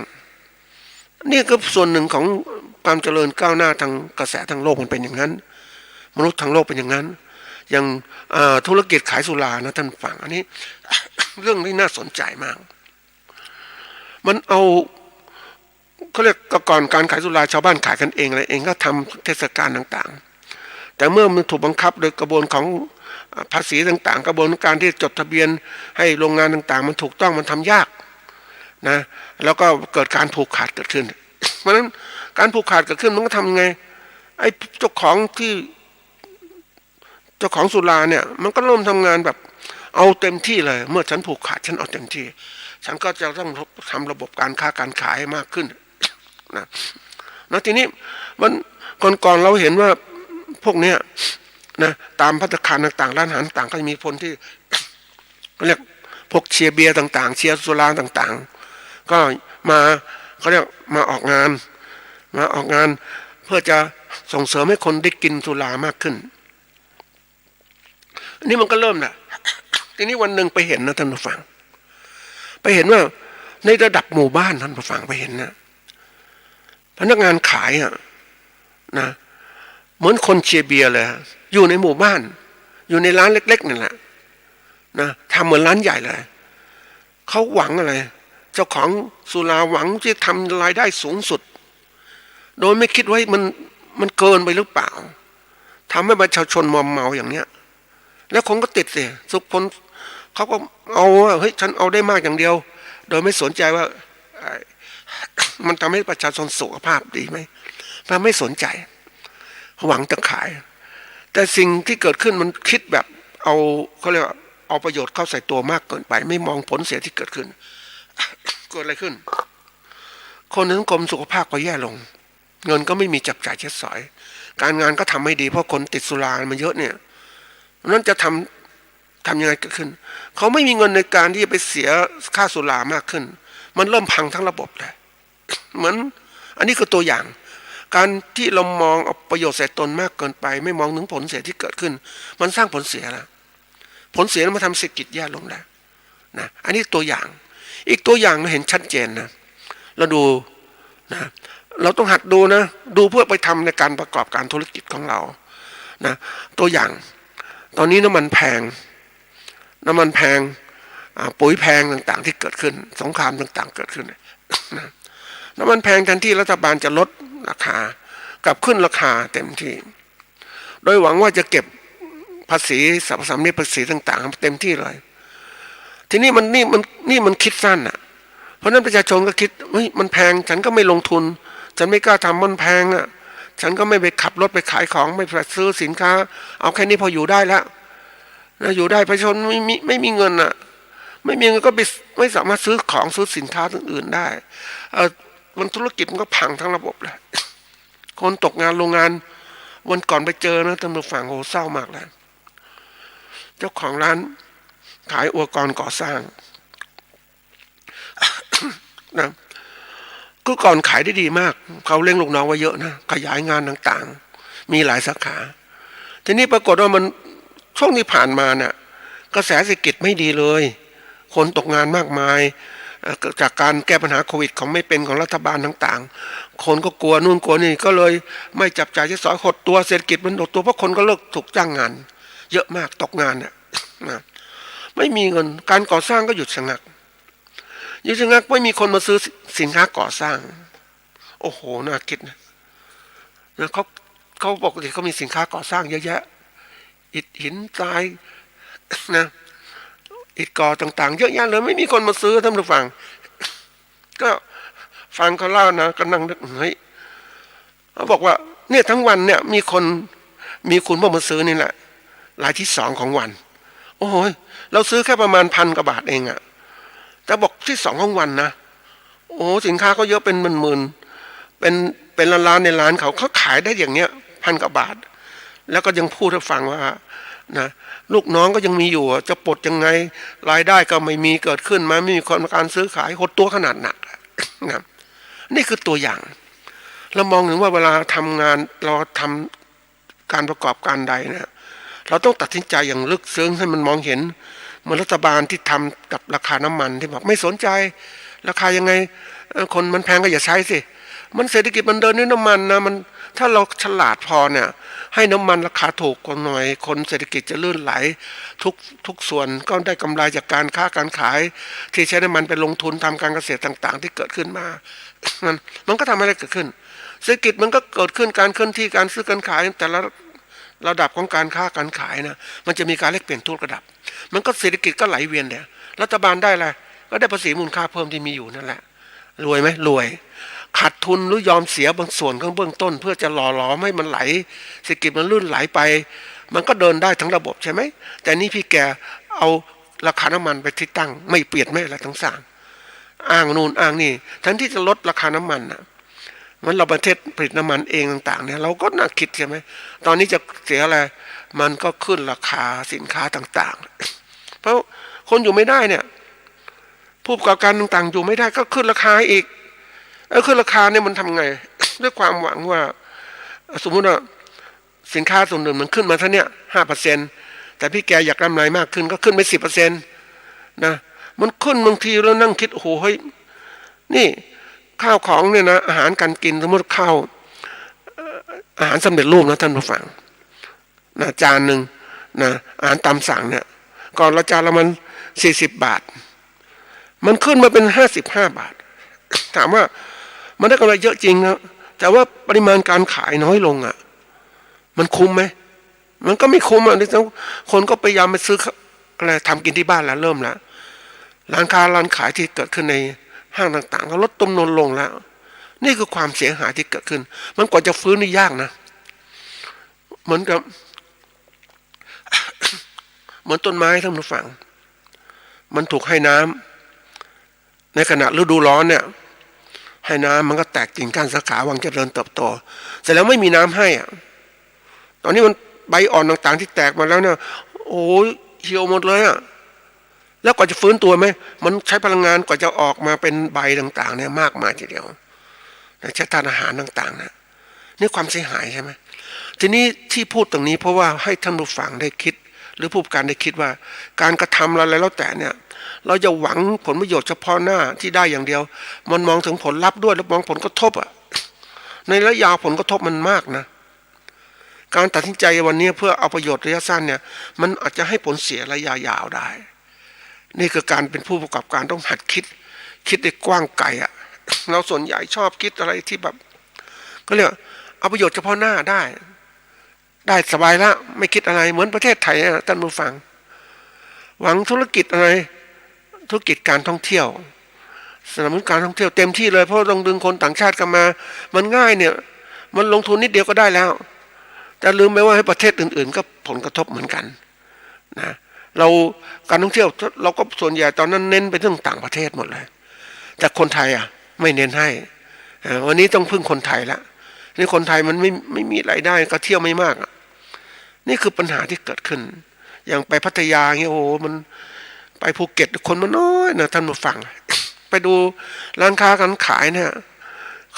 นี่ก็ส่วนหนึ่งของความเจริญก้าวหน้าทางกระแสทางโลกมันเป็นอย่างนั้นมนุษย์ทางโลกเป็นอย่างนั้นอย่างธุรกิจขายสุรานะท่านฟังอันนี้ เรื่องที่น่าสนใจมากมันเอาเขาเรียกก่อนการขายสุราชาวบ้านขายกันเองอะไรเองก็ทำเทศกาลต่างๆแต่เมื่อมันถูกบังคับโดยกระบวนของภาษีต่างๆกระบวนการที่จดทะเบียนให้โรงงานต่างๆมันถูกต้องมันทำยากนะแล้วก็เกิดการผูกขาดเกิดขึ้นเพราะฉะนั้นการผูกขาดเกิดขึ้นมันก็ทำยังไงไอ้เจ้าของสุราเนี่ยมันก็เริ่มทำงานแบบเอาเต็มที่เลยเมื่อฉันผูกขาดฉันเอาเต็มที่ฉันก็จะต้องทำระบบการค้าการขายให้มากขึ้นนะแล้วทีนี้มันก่อนเราเห็นว่าพวกเนี้ยนะตามภัตตาคารต่างๆร้านอาหารต่างก็จะมีคนที่เรียกพวกเชียร์เบียร์ต่างๆเชียร์สุราต่างๆก็มาเขาเรียกมาออกงานเพื่อจะส่งเสริมให้คนได้กินสุรามากขึ้นอันนี้มันก็เริ่มนะทีนี้วันหนึ่งไปเห็นนะท่านผู้ฟังไปเห็นว่าในระดับหมู่บ้านท่านผู้ฟังไปเห็นนะพนักงานขายอ่ะนะเหมือนคนเชียร์เบียร์เลยอยู่ในหมู่บ้านอยู่ในร้านเล็กๆนี่แหละนะทำเหมือนร้านใหญ่เลยเขาหวังอะไรเจ้าของสุราหวังที่ทำรายได้สูงสุดโดยไม่คิดว่ามันเกินไปหรือเปล่าทำให้ประชาชนมอมเมาอย่างเนี้ยแล้วคนก็ติดสิสุขคนเขาก็เอาว่าเฮ้ยฉันเอาได้มากอย่างเดียวโดยไม่สนใจว่ามันทำให้ประชาชนสุขภาพดีไหมมันไม่สนใจหวังจะขายแต่สิ่งที่เกิดขึ้นมันคิดแบบเอาเขาเรียกว่าเอาประโยชน์เข้าใส่ตัวมากเกินไปไม่มองผลเสียที่เกิดขึ้นเกิดอะไรขึ้นคนในสังคมสุขภาพก็แย่ลงเงินก็ไม่มีจับจ่ายใช้สอยการงานก็ทำไม่ดีเพราะคนติดสุรามันเยอะเนี่ยนั้นจะทำยังไงเกิดขึ้นเขาไม่มีเงินในการที่จะไปเสียค่าสุรามากขึ้นมันเริ่มพังทั้งระบบเลยเหมือนอันนี้คือตัวอย่างการที่เรามองเอาประโยชน์ใส่ตนมากเกินไปไม่มองถึงผลเสียที่เกิดขึ้นมันสร้างผลเสียแล้วผลเสียมาทำเศรษฐกิจแย่ลงแล้วนะอันนี้ตัวอย่างอีกตัวอย่างเราเห็นชัดเจนนะเราดูนะเราต้องหัดดูนะดูเพื่อไปทำในการประกอบการธุรกิจของเรานะตัวอย่างตอนนี้น้ำมันแพงปุ๋ยแพงต่างๆที่เกิดขึ้นสงครามต่างๆเกิดขึ้นนะน้ำมันแพงแทนที่รัฐบาลจะลดราคากลับขึ้นราคาเต็มที่โดยหวังว่าจะเก็บภาษีสรรพสามิตภาษีต่างๆเต็มที่เลยทีนี้มันคิดสั้นอ่ะเพราะนั้นประชาชนก็คิดเฮ้ยมันแพงฉันก็ไม่ลงทุนฉันไม่กล้าทำมันแพงอ่ะฉันก็ไม่ไปขับรถไปขายของไม่ไปซื้อสินค้าเอาแค่นี้พออยู่ได้แล้วนะอยู่ได้ประชาชนไม่มีเงินอ่ะไม่มีเงินก็ไม่สามารถซื้อของซื้อสินค้าอื่นได้มันธุรกิจมันก็พังทั้งระบบเลยคนตกงานโรงงานวันก่อนไปเจอนะท่านผู้ฟังโหเศร้ามากเลยเจ้าของร้านขายอุปกรณ์ก่อสร้างนะก็ก่อนขายได้ดีมากเขาเลี้ยงลูกน้องไว้เยอะนะขยายงานต่างๆมีหลายสาขาทีนี้ปรากฏว่ามันช่วงที่ผ่านมาเนี่ย กระแสเศรษฐกิจไม่ดีเลยคนตกงานมากมายจากการแก้ปัญหาโควิดของไม่เป็นของรัฐบาลต่างๆคนก็กลัวนู่นกลัวนี่ก็เลยไม่จับจ่ายใช้สอยหดตัวเศรษฐกิจมันหดตัวเพราะคนก็เลิกถูกจ้างงานเยอะมากตกงานเนี่ยนะไม่มีเงินการก่อสร้างก็หยุดชะงักไม่มีคนมาซื้อสินค้าก่อสร้างโอ้โหน่าคิดนะเขาปกติเขามีสินค้าก่อสร้างเยอะแยะอิฐหินทรายนะอิฐก่อต่างๆเยอะแยะเลยไม่มีคนมาซื้อท่านผู้ฟังก็ฟังเขาเล่านะก็นั่งนึกเฮ้ยเขาบอกว่าเนี่ยทั้งวันเนี่ยมีคุณพวกมาซื้อนี่แหละรายที่สองของวันโอ้โหเราซื้อแค่ประมาณ1,000 กว่าบาทเองอะแต่บอกที่สองของวันนะโอ้สินค้าก็เยอะเป็นหมื่นเป็นล้านในร้านเขาขายได้อย่างเนี้ย1,000 กว่าบาทแล้วก็ยังพูดให้ฟังว่านะลูกน้องก็ยังมีอยู่จะปลดยังไงรายได้ก็ไม่มีเกิดขึ้นมาไม่มีการซื้อขายหดตัวขนาดหนักนะนี่คือตัวอย่างเรามองถึงว่าเวลาทำงานเราทำการประกอบการใดนะเราต้องตัดสินใจอย่างลึกซึ้งให้มันมองเห็นเหมือนรัฐบาลที่ทำกับราคาน้ำมันที่บอกไม่สนใจราคายังไงคนมันแพงก็อย่าใช้สิมันเศรษฐกิจมันเดินด้วยน้ำมันนะมันถ้าเราฉลาดพอเนี่ยให้น้ำมันราคาถูกกว่าหน่อยคนเศรษฐกิจจะลื่นไหลทุกส่วนก็ได้กำไรจากการค้าการขายที่ใช้น้ำมันไปลงทุนทำการเกษตรต่างๆที่เกิดขึ้นมามันก็ทำอะไรเกิดขึ้นเศรษฐกิจมันก็เกิดขึ้นการเคลื่อนที่การซื้อการขายแต่ละระดับของการค้าการขายนะมันจะมีการแลกเปลี่ยนทุกระดับมันก็เศรษฐกิจก็ไหลเวียนเนี่ยรัฐบาลได้อะไรก็ได้ภาษีมูลค่าเพิ่มที่มีอยู่นั่นแหละรวยไหมรวยขาดทุนหรือยอมเสียบางส่วนข้างเบื้องต้นเพื่อจะหล่อหลอมให้มันไหลเศรษฐกิจมันลื่นไหลไปมันก็เดินได้ทั้งระบบใช่ไหมแต่นี่พี่แกเอาราคาน้ำมันไปที่ตั้งไม่เปลี่ยนไม่อะไรทั้งสามอ้างนู่นอ้างนี่แทนที่จะลดราคาน้ำมันนะมันเราประเทศผลิตน้ำมันเองต่างๆเนี่ยเราก็น่าคิดใช่ไหมตอนนี้จะเสียอะไรมันก็ขึ้นราคาสินค้าต่างๆเพราะคนอยู่ไม่ได้เนี่ยผู้ประกอบการต่างๆอยู่ไม่ได้ก็ขึ้นราคาอีกขึ้นราคาเนี่ยมันทำไง ด้วยความหวังว่าสมมุติว่าสินค้าส่วนหนึ่งมันขึ้นมาเท่านี้5%แต่พี่แกอยากกำไรมากขึ้นก็ขึ้นไป10%นะมันขึ้นบางทีแล้วนั่งคิดโอ้โหเฮ้ยนี่ข้าวของเนี่ยนะอาหารการกินสมมติข้าวอาหารสำเร็จรูปนะท่านผู้ฟังนะจานหนึ่งนะอาหารตามสั่งเนี่ยก่อนละจานละมัน40 บาทมันขึ้นมาเป็น55 บาทถามว่ามันได้กำไรเยอะจริงนะแต่ว่าปริมาณการขายน้อยลงอ่ะมันคุ้มไหมมันก็ไม่คุ้มอ่ะคนก็พยายามไปซื้ออะไรทำกินที่บ้านแล้วเริ่มแล้วร้านค้าร้านขายที่เกิดขึ้นในห้างต่างๆก็ลดต้นทุนลงแล้วนี่คือความเสียหายที่เกิดขึ้นมันกว่าจะฟื้นนี่ยากนะเหมือนกับ เหมือนต้นไม้ท่านผู้ฟังมันถูกให้น้ำในขณะฤดูร้อนเนี่ยให้น้ำมันก็แตกกิ่งก้านสาขาหวังจะเจริญเติบโตเสร็จแล้วไม่มีน้ำให้อ่ะตอนนี้มันใบอ่อนต่างๆที่แตกมาแล้วเนี่ยโอ้ยเหี่ยวหมดเลยอ่ะแล้วกว่าจะฟื้นตัวไหมมันใช้พลังงานกว่าจะออกมาเป็นใบต่างๆเนี่ยมากมายทีเดียวใช้ธาตุอาหารต่างๆนะนี่ความเสียหายใช่ไหมทีนี้ที่พูดตรงนี้เพราะว่าให้ท่านผู้ฟังได้คิดหรือผู้ประกอบการได้คิดว่าการกระทำอะไรแล้วแต่เนี่ยเราจะหวังผลประโยชน์เฉพาะหน้าที่ได้อย่างเดียวมันมองถึงผลลัพธ์ด้วยแล้วมองผลกระทบอ่ะในระยะยาวผลกระทบมันมากนะการตัดสินใจวันนี้เพื่อเอาประโยชน์ระยะสั้นเนี่ยมันอาจจะให้ผลเสียระยะยาวได้นี่คือการเป็นผู้ประกอบการต้องหัดคิดได้กว้างไกลอ่ะเราส่วนใหญ่ชอบคิดอะไรที่แบบก็เรียกเอาประโยชน์เฉพาะหน้าได้สบายละไม่คิดอะไรเหมือนประเทศไทยนะท่านผู้ฟังหวังธุรกิจอะไรธุรกิจการท่องเที่ยวสนับสนุนการท่องเที่ยวเต็มที่เลยเพราะต้องดึงคนต่างชาติเข้ามามันง่ายเนี่ยมันลงทุนนิดเดียวก็ได้แล้วแต่ลืมไปว่าให้ประเทศอื่นๆก็ผลกระทบเหมือนกันนะเราการท่องเที่ยวเราก็ส่วนใหญ่ตอนนั้นเน้นไปเรื่องต่างประเทศหมดเลยแต่คนไทยอ่ะไม่เน้นให้วันนี้ต้องพึ่งคนไทยละนี่คนไทยมันไม่มีรายได้ก็เที่ยวไม่มากนี่คือปัญหาที่เกิดขึ้นอย่างไปพัทยาเงี้ยโอ้โหมันไปภูเก็ตคนมันน้อยนะท่านผู้ฟัง ไปดูร้านค้าการขายเนี่ย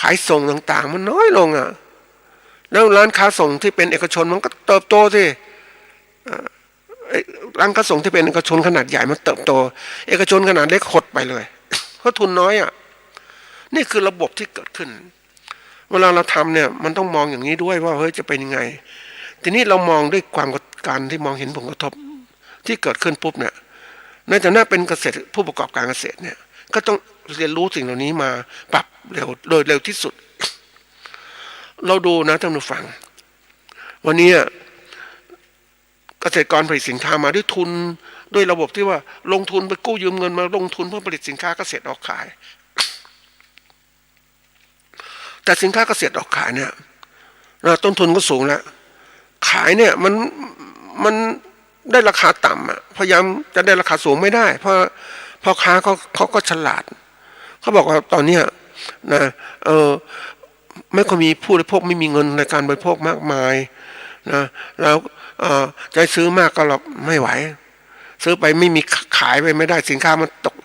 ขายส่งต่างๆมันน้อยลงอ่ะแล้วร้านค้าส่งที่เป็นเอกชนมันก็เติบโตสิ ร้านค้าส่งที่เป็นเอกชนขนาดใหญ่มันเติบโตเอกชนขนาดเล็กหดไปเลยเพราะทุนน้อยอ่ะนี่คือระบบที่เกิดขึ้นเวลาเราทำเนี่ยมันต้องมองอย่างนี้ด้วยว่าเฮ้ยจะเป็นยังไงทีนี้เรามองด้วยความการที่มองเห็นผลกระทบที่เกิดขึ้นปุ๊บเนี่ยในฐานะเป็นเกษตรผู้ประกอบการเกษตรเนี่ยก็ต้องเรียนรู้สิ่งเหล่านี้มาปรับเร็วโดยเร็วที่สุดเราดูนะท่านผู้ฟังวันนี้เกษตรกรผลิตสินค้ามาด้วยทุนด้วยระบบที่ว่าลงทุนไปกู้ยืมเงินมาลงทุนเพื่อผลิตสินค้าเกษตรออกขายแต่สินค้าเกษตรออกขายเนี่ยต้นทุนก็สูงแล้วขายเนี่ยมันได้ราคาต่ำอ่ะพยายามจะได้ราคาสูงไม่ได้เพราะพ่อค้าเขาก็ฉลาดเขาบอกว่าตอนเนี้ยนะไม่ค่อยมีผู้บริโภคไม่มีเงินในการบริโภคมากมายนะแล้วจะซื้อมากก็เราไม่ไหวซื้อไปไม่มีขายไปไม่ได้สินค้ามันตก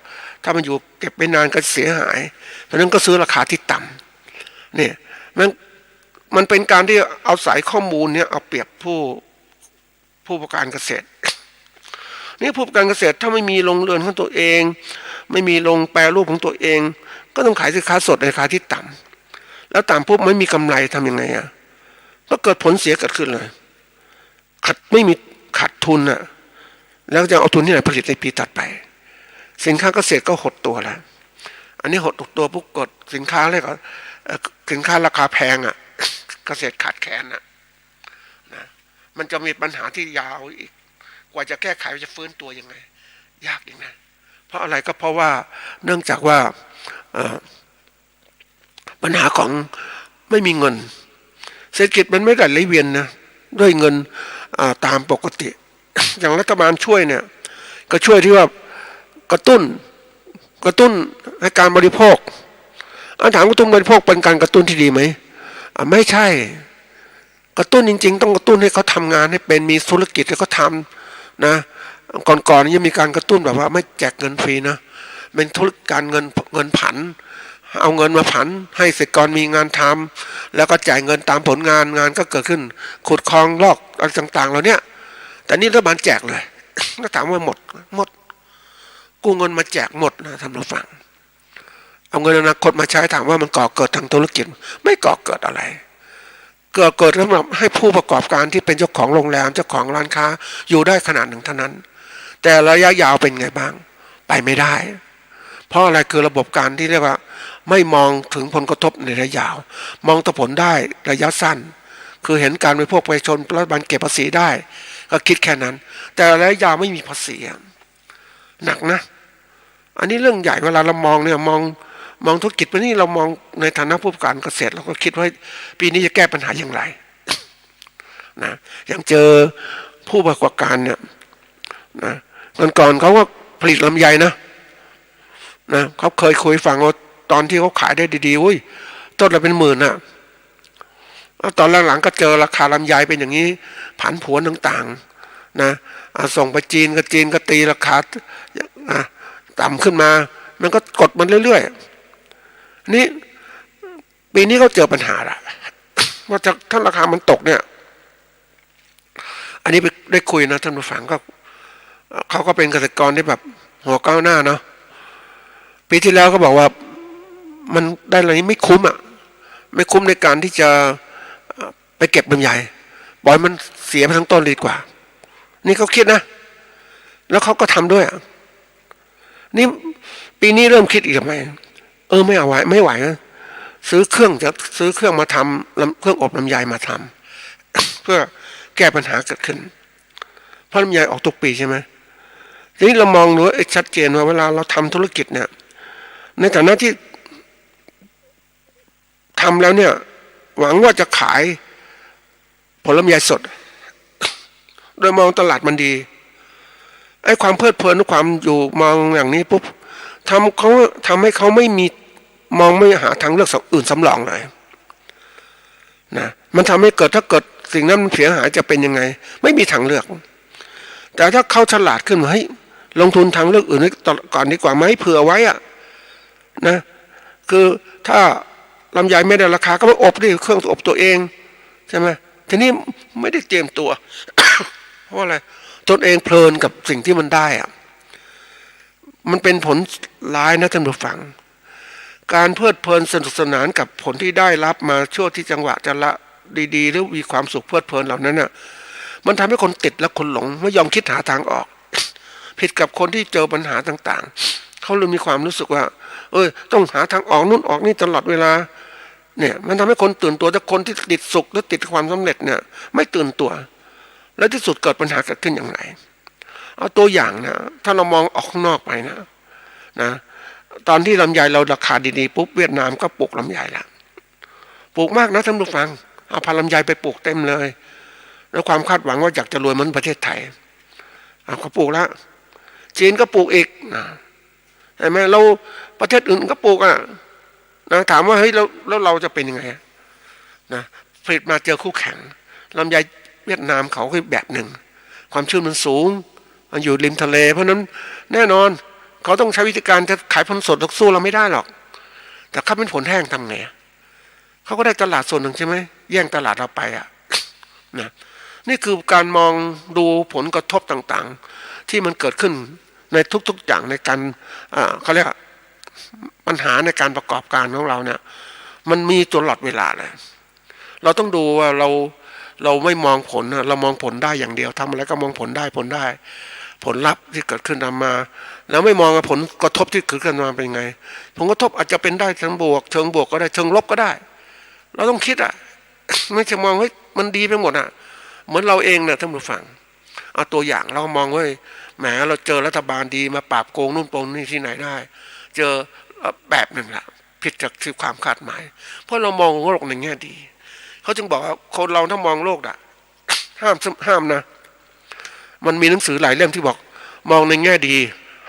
ถ้ามันอยู่เก็บไปนานก็เสียหายเพราะนั้นก็ซื้อราคาที่ต่ำเนี่ยมันเป็นการที่เอาสายข้อมูลเนี่ยเอาเปรียบผู้ประกอบการเกษตรนี่ผู้ประกอบการเกษตรถ้าไม่มีโรงเรือนของตัวเองไม่มีโรงแปรรูปของตัวเองก็ต้องขายสินค้าสดในราคาที่ต่ำแล้วต่ำปุ๊บไม่มีกำไรทำยังไงอ่ะก็เกิดผลเสียเกิดขึ้นเลยไม่มีขาดทุนอ่ะแล้วจะเอาทุนที่ไหนผลิตในปีถัดไปสินค้าเกษตรก็หดตัวแล้วอันนี้หดตัวปุ๊บกดสินค้าเลยก็สินค้าราคาแพงอ่ะเกษตรขาดแคลนนะมันจะมีปัญหาที่ยาวอีกกว่าจะแก้ไขจะฟื้นตัวยังไงยากอย่างนั้นเพราะอะไรก็เพราะว่าเนื่องจากว่าปัญหาของไม่มีเงินเศรษฐกิจมันไม่ได้ไหลเวียนนะด้วยเงินตามปกติ อย่างรัฐบาลช่วยเนี่ยก็ช่วยที่ว่ากระตุ้นให้การบริโภคถามกระตุ้นบริโภคเป็นการกระตุ้นที่ดีไหมไม่ใช่กระตุ้นจริงๆต้องกระตุ้นให้เขาทำงานให้เป็นมีธุรกิจให้เขาทำนะก่อนๆยังมีการกระตุ้นแบบว่าไม่แจกเงินฟรีนะเป็นธุรกิจการเงินผันเอาเงินมาผันให้เกษตรกรมีงานทำแล้วก็จ่ายเงินตามผลงานก็เกิดขึ้นขุดคลองลอกอะไรต่างๆเหล่านี้แต่นี่รัฐบาลแจกเลยก็ถามว่าหมดกู้เงินมาแจกหมดนะท่านผู้ฟังเอาเงินอนาคตมาใช้ถามว่ามันก่อเกิดทางธุรกิจไม่ก่อเกิดอะไรเกิดสำหรับให้ผู้ประกอบการที่เป็นเจ้าของโรงแรมเจ้าของร้านค้าอยู่ได้ขนาดหนึ่งเท่านั้นแต่ระยะยาวเป็นไงบ้างไปไม่ได้เพราะอะไรคือระบบการที่เรียกว่าไม่มองถึงผลกระทบในระยะยาวมองแต่ผลได้ระยะสั้นคือเห็นการบริโภคประชาชนรัฐบาลเก็บภาษีได้ก็คิดแค่นั้นแต่ระยะยาวไม่มีภาษีหนักนะอันนี้เรื่องใหญ่เวลาเรามองเนี่ยมองธุรกิจวันนี้เรามองในฐานะผู้ประกอบการเกษตรเราก็คิดว่าปีนี้จะแก้ปัญหาอย่างไรนะอย่างเจอผู้ประกอบการเนี่ยนะก่อนเขาก็ผลิตลำไยนะเขาเคยคุยฟังว่าตอนที่เขาขายได้ดีๆอุ้ยต้นละเป็นหมื่นน่ะตอนหลังๆก็เจอราคาลำไยเป็นอย่างนี้ผันผวนต่างๆนะส่งไปจีนก็ตีราคาต่ำขึ้นมามันก็กดมันเรื่อยๆนี่ปีนี้เขาเจอปัญหาละว่าถ้าราคามันตกเนี่ยอันนี้ไปได้คุยนะท่านผู้ฟังก็เขาก็เป็นเกษตรกรที่แบบหัวก้าวหน้าเนาะปีที่แล้วก็บอกว่ามันได้อะไรนี้ไม่คุ้มไม่คุ้มในการที่จะไปเก็บลำไยปล่อยมันเสียไปทั้งต้นดีกว่านี่เขาคิดนะแล้วเขาก็ทำด้วยนี่ปีนี้เริ่มคิดอีกไหมไม่เอาไว้ไม่ไหวนะซื้อเครื่องมาทำเครื่องอบลำไยมาทำเพื่อแก้ปัญหาเกิดขึ้นเพราะลำไยออกทุกปีใช่ไหมทีนี้เรามองดูชัดเจนว่าเวลาเราทำธุรกิจเนี่ยในฐานะที่ทำแล้วเนี่ยหวังว่าจะขายผลลำไยสดโดยมองตลาดมันดีความเพลิดเพลินความอยู่มองอย่างนี้ปุ๊บทำให้เขาไม่มีมองไม่หาทางเลือกอื่นสำรองเลยนะมันทำให้ถ้าเกิดสิ่งนั้นมันเสียหายจะเป็นยังไงไม่มีทางเลือกแต่ถ้าเขาฉลาดขึ้นเฮ้ยลงทุนทางเลือกอื่นก่อนดีกว่าไหมเผื่อไว้นะคือถ้าลำไยไม่ได้ราคาก็มาอบดิเครื่องอบตัวเองใช่ไหมทีนี้ไม่ได้เตรียมตัว เพราะอะไร ตนเองเพลินกับสิ่งที่มันได้อะมันเป็นผลร้ายนะท่านผู้ฟังการเพลิดเพลินสนุกสนานกับผลที่ได้รับมาชั่วที่จังหวะจะละดีๆหรือมีความสุขเพลิดเพลินเหล่านั้นน่ะมันทำให้คนติดและคนหลงไม่ยอมคิดหาทางออกผิดกับคนที่เจอปัญหาต่างๆเขาเลยมีความรู้สึกว่าต้องหาทางออกนู่นออกนี่ตลอดเวลาเนี่ยมันทำให้คนตื่นตัวแต่คนที่ติดสุขหรือติดความสำเร็จเนี่ยไม่ตื่นตัวแล้วที่สุดเกิดปัญหาเกิดขึ้นอย่างไรเอาตัวอย่างนะถ้าเรามองออกข้างนอกไปนะตอนที่ลำไยเราราคาดีๆปุ๊บเวียดนามก็ปลูกลำไยละปลูกมากนะท่านผู้ฟังเอาพันธุ์ลำไยไปปลูกเต็มเลยแล้วความคาดหวังว่าอยากจะรวยเหมือนประเทศไทยเขาปลูกแล้วจีนก็ปลูกอีกนะใช่ไหมเราประเทศอื่นก็ปลูกนะถามว่าเฮ้ยแล้วเราจะเป็นยังไงนะผลิตมาเจอคู่แข่งลำไยเวียดนามเขาคือแบบหนึ่งความชื้นมันสูงมันอยู่ริมทะเลเพราะนั้นแน่นอนเขาต้องใช้วิธีการจะขายผลสดสู้เราไม่ได้หรอกแต่ถ้าเป็นผลแห้งทำไงเขาก็ได้ตลาดส่วนหนึ่งใช่ไหมแย่งตลาดเราไปนะนี่คือการมองดูผลกระทบต่างๆที่มันเกิดขึ้นในทุกๆอย่างในการเขาเรียกปัญหาในการประกอบการของเราเนี่ยมันมีตลอดเวลาเลยเราต้องดูว่าเราไม่มองผลเรามองผลได้อย่างเดียวทำอะไรก็มองผลได้ผลลัพธ์ที่เกิดขึ้นตามมาแล้วไม่มองผลกระทบที่เกิดขึ้นมาเป็นไงผลกระทบอาจจะเป็นได้เชิงบวกก็ได้เชิงลบก็ได้เราต้องคิดไม่ใช่มองเฮ้ยมันดีไปหมดเหมือนเราเองนะท่านผู้ฟังเอาตัวอย่างเรามองว่าแหมเราเจอรัฐบาลดีมาปราบโกงนู่นโกงนี่ที่ไหนได้เจอแบบหนึ่งละผิดจากที่ความคาดหมายเพราะเรามองโลกในแง่ดีเขาจึงบอกว่าคนเราถ้ามองโลกห้ามนะมันมีหนังสือหลายเล่มที่บอกมองในแง่ดี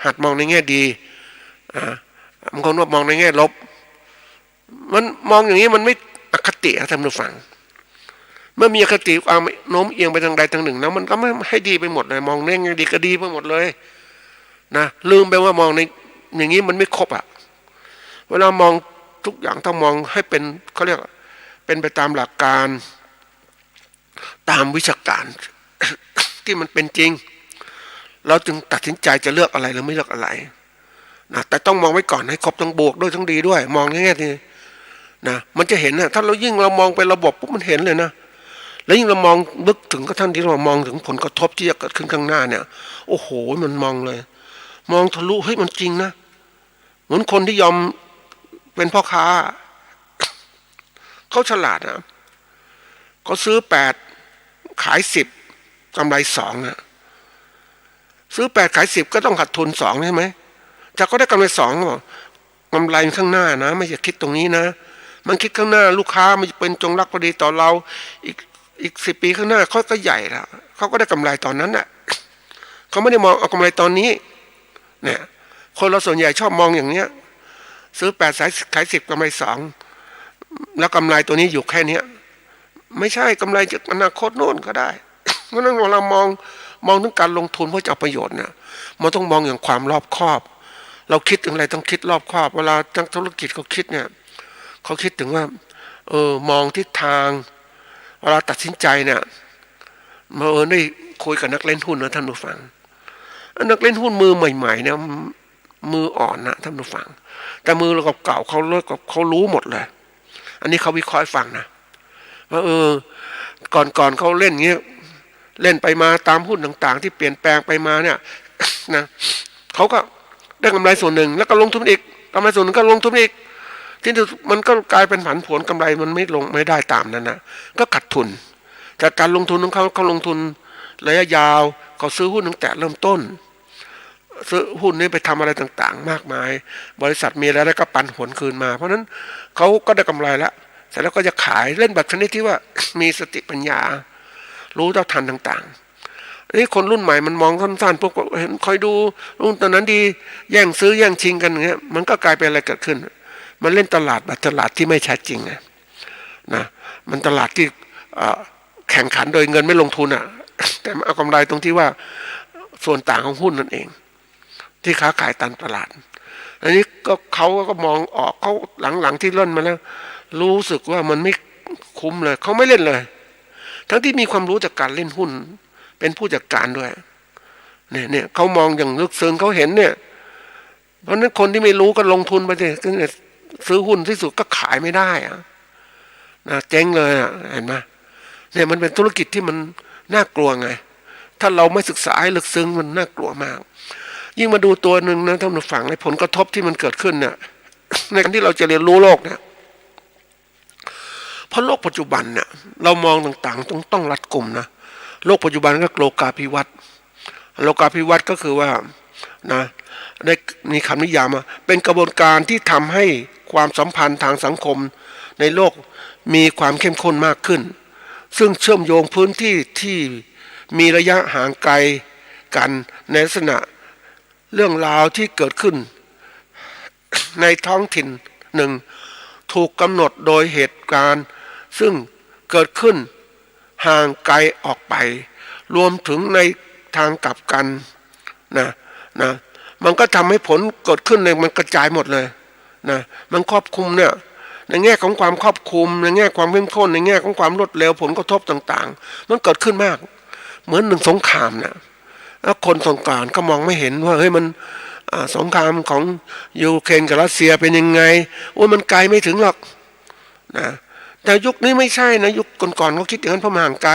หัดมองในแง่ดีบางคนว่ามองในแง่ลบมันมองอย่างนี้มันไม่อคติท่านผู้ฟังเมื่อมีอคติความโน้มเอียงไปทางใดทางหนึ่งนะมันก็ไม่ให้ดีไปหมดเลยมองในแง่ดีก็ดีไปหมดเลยนะลืมไปว่ามองในอย่างนี้มันไม่ครบเวลามองทุกอย่างต้องมองให้เป็นเขาเรียกเป็นไปตามหลักการตามวิชาการ ที่มันเป็นจริงเราจึงตัดสินใจจะเลือกอะไรหรือไม่เลือกอะไรนะแต่ต้องมองไว้ก่อนให้ครบทั้งบวกด้วยทั้งดีด้วยมองในแง่ที่นะมันจะเห็นถ้าเรายิ่งเรามองเป็นระบบปุ๊บมันเห็นเลยนะแล้วยิ่งเรามองลึกถึงกระทั่งที่เรามองถึงผลกระทบที่จะเกิดขึ้นข้างหน้าเนี่ยโอ้โหมันมองเลยมองทะลุเฮ้ยมันจริงนะเหมือนคนที่ยอมเป็นพ่อค้าเขาฉลาดนะเขาซื้อ8ขาย10กำไร2นะซื้อ8ขาย10ก็ต้องขาดทุน2ใช่ไหมจะก็ได้กำไร2บอกกำไรข้างหน้านะไม่ใช่คิดตรงนี้นะมันคิดข้างหน้าลูกค้ามันจะเป็นจงรักภักดีต่อเราอีก10 ปีข้างหน้าเขาก็ใหญ่แล้วเขาก็ได้กำไรตอนนั้นแหละเขาไม่ได้มองเอากำไรตอนนี้เนี่ยคนเราส่วนใหญ่ชอบมองอย่างเนี้ยซื้อ8ขาย10กำไร2แล้วกำไรตัวนี้อยู่แค่นี้ไม่ใช่กำไรจากอนาคตโน่นก็ได้เพราะนั้นเรามองถึงการลงทุนเพื่อจะเอาประโยชน์เนี่ยมันต้องมองอย่างความรอบคอบเราคิดถึงอะไรต้องคิดรอบคอบเวลาทั้งธุรกิจเขาคิดเนี่ยเขาคิดถึงว่ามองทิศทางเวลาตัดสินใจเนี่ยมาได้คุยกับนักเล่นหุ้นนะท่านผู้ฟังนักเล่นหุ้นมือใหม่ๆเนี่ยมืออ่อนนะท่านผู้ฟังแต่มือเราเก่าเขาเลิกเขารู้หมดเลยอันนี้เขาวิเคราะห์ฟังนะว่าก่อนเขาเล่นเงี้ยเล่นไปมาตามหุ้นต่างๆที่เปลี่ยนแปลงไปมาเนี่ยนะเขาก็ได้กำไรส่วนหนึ่งแล้วก็ลงทุนอีกกำไรส่วนหนึ่งก็ลงทุนอีกที่มันก็กลายเป็นผันผวนกำไรมันไม่ได้ตามนั้นนะก็ขาดทุนจากการลงทุนของเขาลงทุนระยะยาวเขาซื้อหุ้นตั้งแต่เริ่มต้นซื้อหุ้นนี้ไปทำอะไรต่างๆมากมายบริษัทมีอะไรแล้วก็ปันผลคืนมาเพราะฉะนั้นเขาก็ได้กำไรแล้วเสร็จแล้วก็จะขายเล่นแบบชนิดที่ว่ามีสติปัญญารู้เท่าทันต่างๆนี่คนรุ่นใหม่มันมองสั้นๆพวกเห็นคอยดูรุ่นตอนนั้นดีแย่งซื้อแย่งชิงกันอย่างเงี้ยมันก็กลายเป็นอะไรเกิดขึ้นมันเล่นตลาดแบบตลาดที่ไม่แท้จริงนะมันตลาดที่แข่งขันโดยเงินไม่ลงทุนแต่เอากำไรตรงที่ว่าส่วนต่างของหุ้นนั่นเองที่ค้าขายตามตลาดอันนี้ก็เขาก็มองออกเขาหลังๆที่เล่นมาแล้วรู้สึกว่ามันไม่คุ้มเลยเขาไม่เล่นเลยทั้งที่มีความรู้จากการเล่นหุ้นเป็นผู้จัดการด้วย เนี่ยเขามองอย่างลึกซึ้งเขาเห็นเนี่ยเพราะนั้นคนที่ไม่รู้ก็ลงทุนไปเลยซื้อหุ้นที่สุดก็ขายไม่ได้อะนะเจ๊งเลยอ่ะเห็นไหมเนี่ยมันเป็นธุรกิจที่มันน่ากลัวไงถ้าเราไม่ศึกษาให้ลึกซึ้งมันน่ากลัวมากยิ่งมาดูตัวหนึ่งนะท่านผู้ฟังในผลกระทบที่มันเกิดขึ้นเนี่ยในการที่เราจะเรียนรู้โลกเนี่ยเพราะโลกปัจจุบันเนี่ยเรามองต่างๆต้องรัดกุมนะโลกปัจจุบันก็โลกาภิวัตน์โลกาภิวัตน์ก็คือว่านะได้มีคำนิยามว่าเป็นกระบวนการที่ทำให้ความสัมพันธ์ทางสังคมในโลกมีความเข้มข้นมากขึ้นซึ่งเชื่อมโยงพื้นที่ที่มีระยะห่างไกลกันในลักษณะเรื่องราวที่เกิดขึ้นในท้องถิ่นหนึ่งถูกกำหนดโดยเหตุการณ์ซึ่งเกิดขึ้นห่างไกลออกไปรวมถึงในทางกลับกันนะมันก็ทำให้ผลเกิดขึ้นในมันกระจายหมดเลยนะมันครอบคลุมเนี่ยในแง่ของความครอบคลุมในแง่ความเข้มข้นในแง่ของความรวดเร็วผลกระทบต่างๆมันเกิดขึ้นมากเหมือนหนึ่งสงครามเนี่ยแล้วคนสงครามก็มองไม่เห็นว่าเฮ้ยมันสงครามของยูเครนกับรัสเซียเป็นยังไงมันไกลไม่ถึงหรอกนะแต่ยุคนี้ไม่ใช่นะยุคก่อนๆเขาคิดอย่างนั้นเพราะมันห่างไกล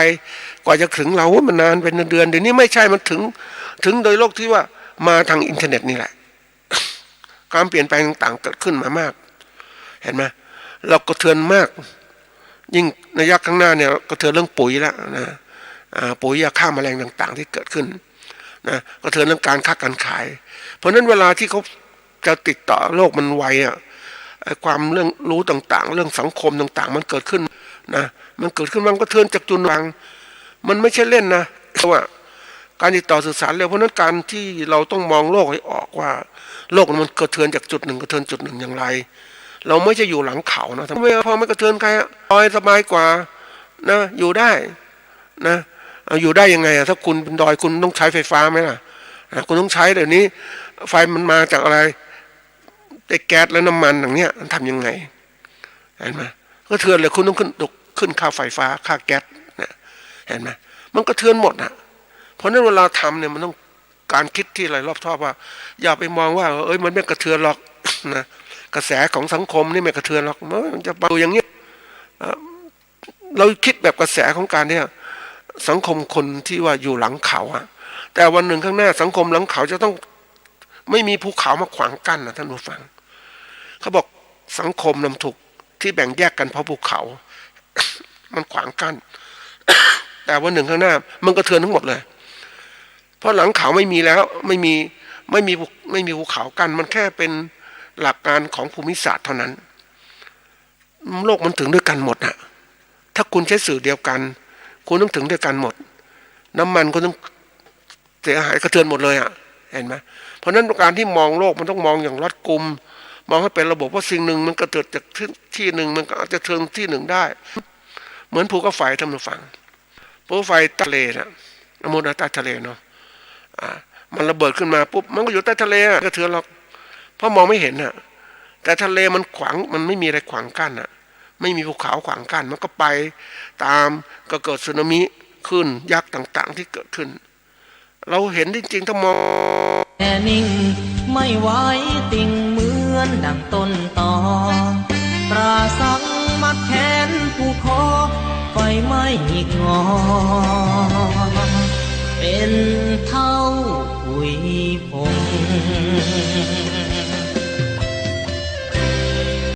กว่าจะถึงเรามันนานเป็นเดือนเดี๋ยวนี้ไม่ใช่มันถึงโดยโลกที่ว่ามาทางอินเทอร์เน็ตนี่แหละการเปลี่ยนแปลงต่างๆเกิดขึ้นมามากเห็นไหมเรากระเทือนมากยิ่งในระยะข้างหน้าเนี่ยกระเทือนเรื่องปุ๋ยแล้วนะปุ๋ยยาฆ่าแมลงต่างๆที่เกิดขึ้นนะกระเทือนเรื่องการค้าการขายเพราะนั้นเวลาที่เขาจะติดต่อโลกมันไวอ่ะความเรื่องรู้ต่างๆเรื่องสังคมต่างๆมันเกิดขึ้นนะมันเกิดขึ้นมันกระเทือนจากจุดวังมันไม่ใช่เล่นนะเพราะว่าการติดต่อสื่อสารเร็วเพราะนั้นการที่เราต้องมองโลกให้ออกว่าโลกมันกระเทือนจากจุดหนึ่งกระเทือนจุดหนึ่งอย่างไรเราไม่ใช่อยู่หลังเขานะทำไมพอไม่กระเทือนใครลอยสบายกว่านะอยู่ได้นะอยู่ได้ยังไงถ้าคุณเป็นดอยคุณต้องใช้ไฟฟ้าไหมล่ะคุณต้องใช้เดี๋ยวนี้ไฟมันมาจากอะไรแต่แก๊สและน้ำมันอย่างเนี้ยทำยังไงเห็นไหมกระเทือนเลยคุณต้องขึ้นค่าไฟฟ้าค่าแก๊สนะเห็นไหมมันกระเทือนหมดนะเพราะนั้นเวลาทำเนี่ยมันต้องการคิดที่อะไรรอบทอบว่าอย่าไปมองว่ามันไม่กระเทือนหรอกนะกระแสของสังคมนี่ไม่กระเทือนหรอกมันจะดูอย่างนี้เราคิดแบบกระแสของการเนี่ยสังคมคนที่ว่าอยู่หลังเขาอะแต่วันหนึ่งข้างหน้าสังคมหลังเขาจะต้องไม่มีภูเขามาขวางกั้นนะท่านผู้ฟังเขาบอกสังคมนำถูกที่แบ่งแยกกันเพราะภูเขา มันขวางกั้น แต่วันหนึ่งข้างหน้ามันกระเทือนทั้งหมดเลยเพราะหลังเขาไม่มีแล้วไม่มีภูเขากั้นมันแค่เป็นหลักการของภูมิศาสตร์เท่านั้นโลกมันถึงด้วยกันหมดอะถ้าคุณใช้สื่อเดียวกันคุณต้องถึงด้วยกันหมดน้ำมันคุณต้องเสียหายกระเทือนหมดเลยอะเห็นไหมเพราะนั้นการที่มองโลกมันต้องมองอย่างรัดกุมมองให้เป็นระบบว่าสิ่งหนึ่งมันกระเทือนจากที่หนึ่งมันก็อาจจะเทือนที่หนึ่งได้เหมือนภูเขาไฟทำให้ฟังภูเขาไฟทะเลนะอโมนาใต้ทะเลเนาะมันระเบิดขึ้นมาปุ๊บมันก็อยู่ใต้ทะเลกระเทือนหรอกเพราะมองไม่เห็นน่ะแต่ทะเลมันขวางมันไม่มีอะไรขวางกั้นน่ะไม่มีภูเขาขวางกั้นมันก็ไปตามก็เกิดสึนามิขึ้นยักษ์ต่างๆที่เกิดขึ้นเราเห็นจริงๆถ้ามองแน่นิ่งไม่ไหวติ่งเหมือนดังต้นตอปราศังมัดแขนผู้คอไฟไหม้อีกงอเป็นเท่าหุยพง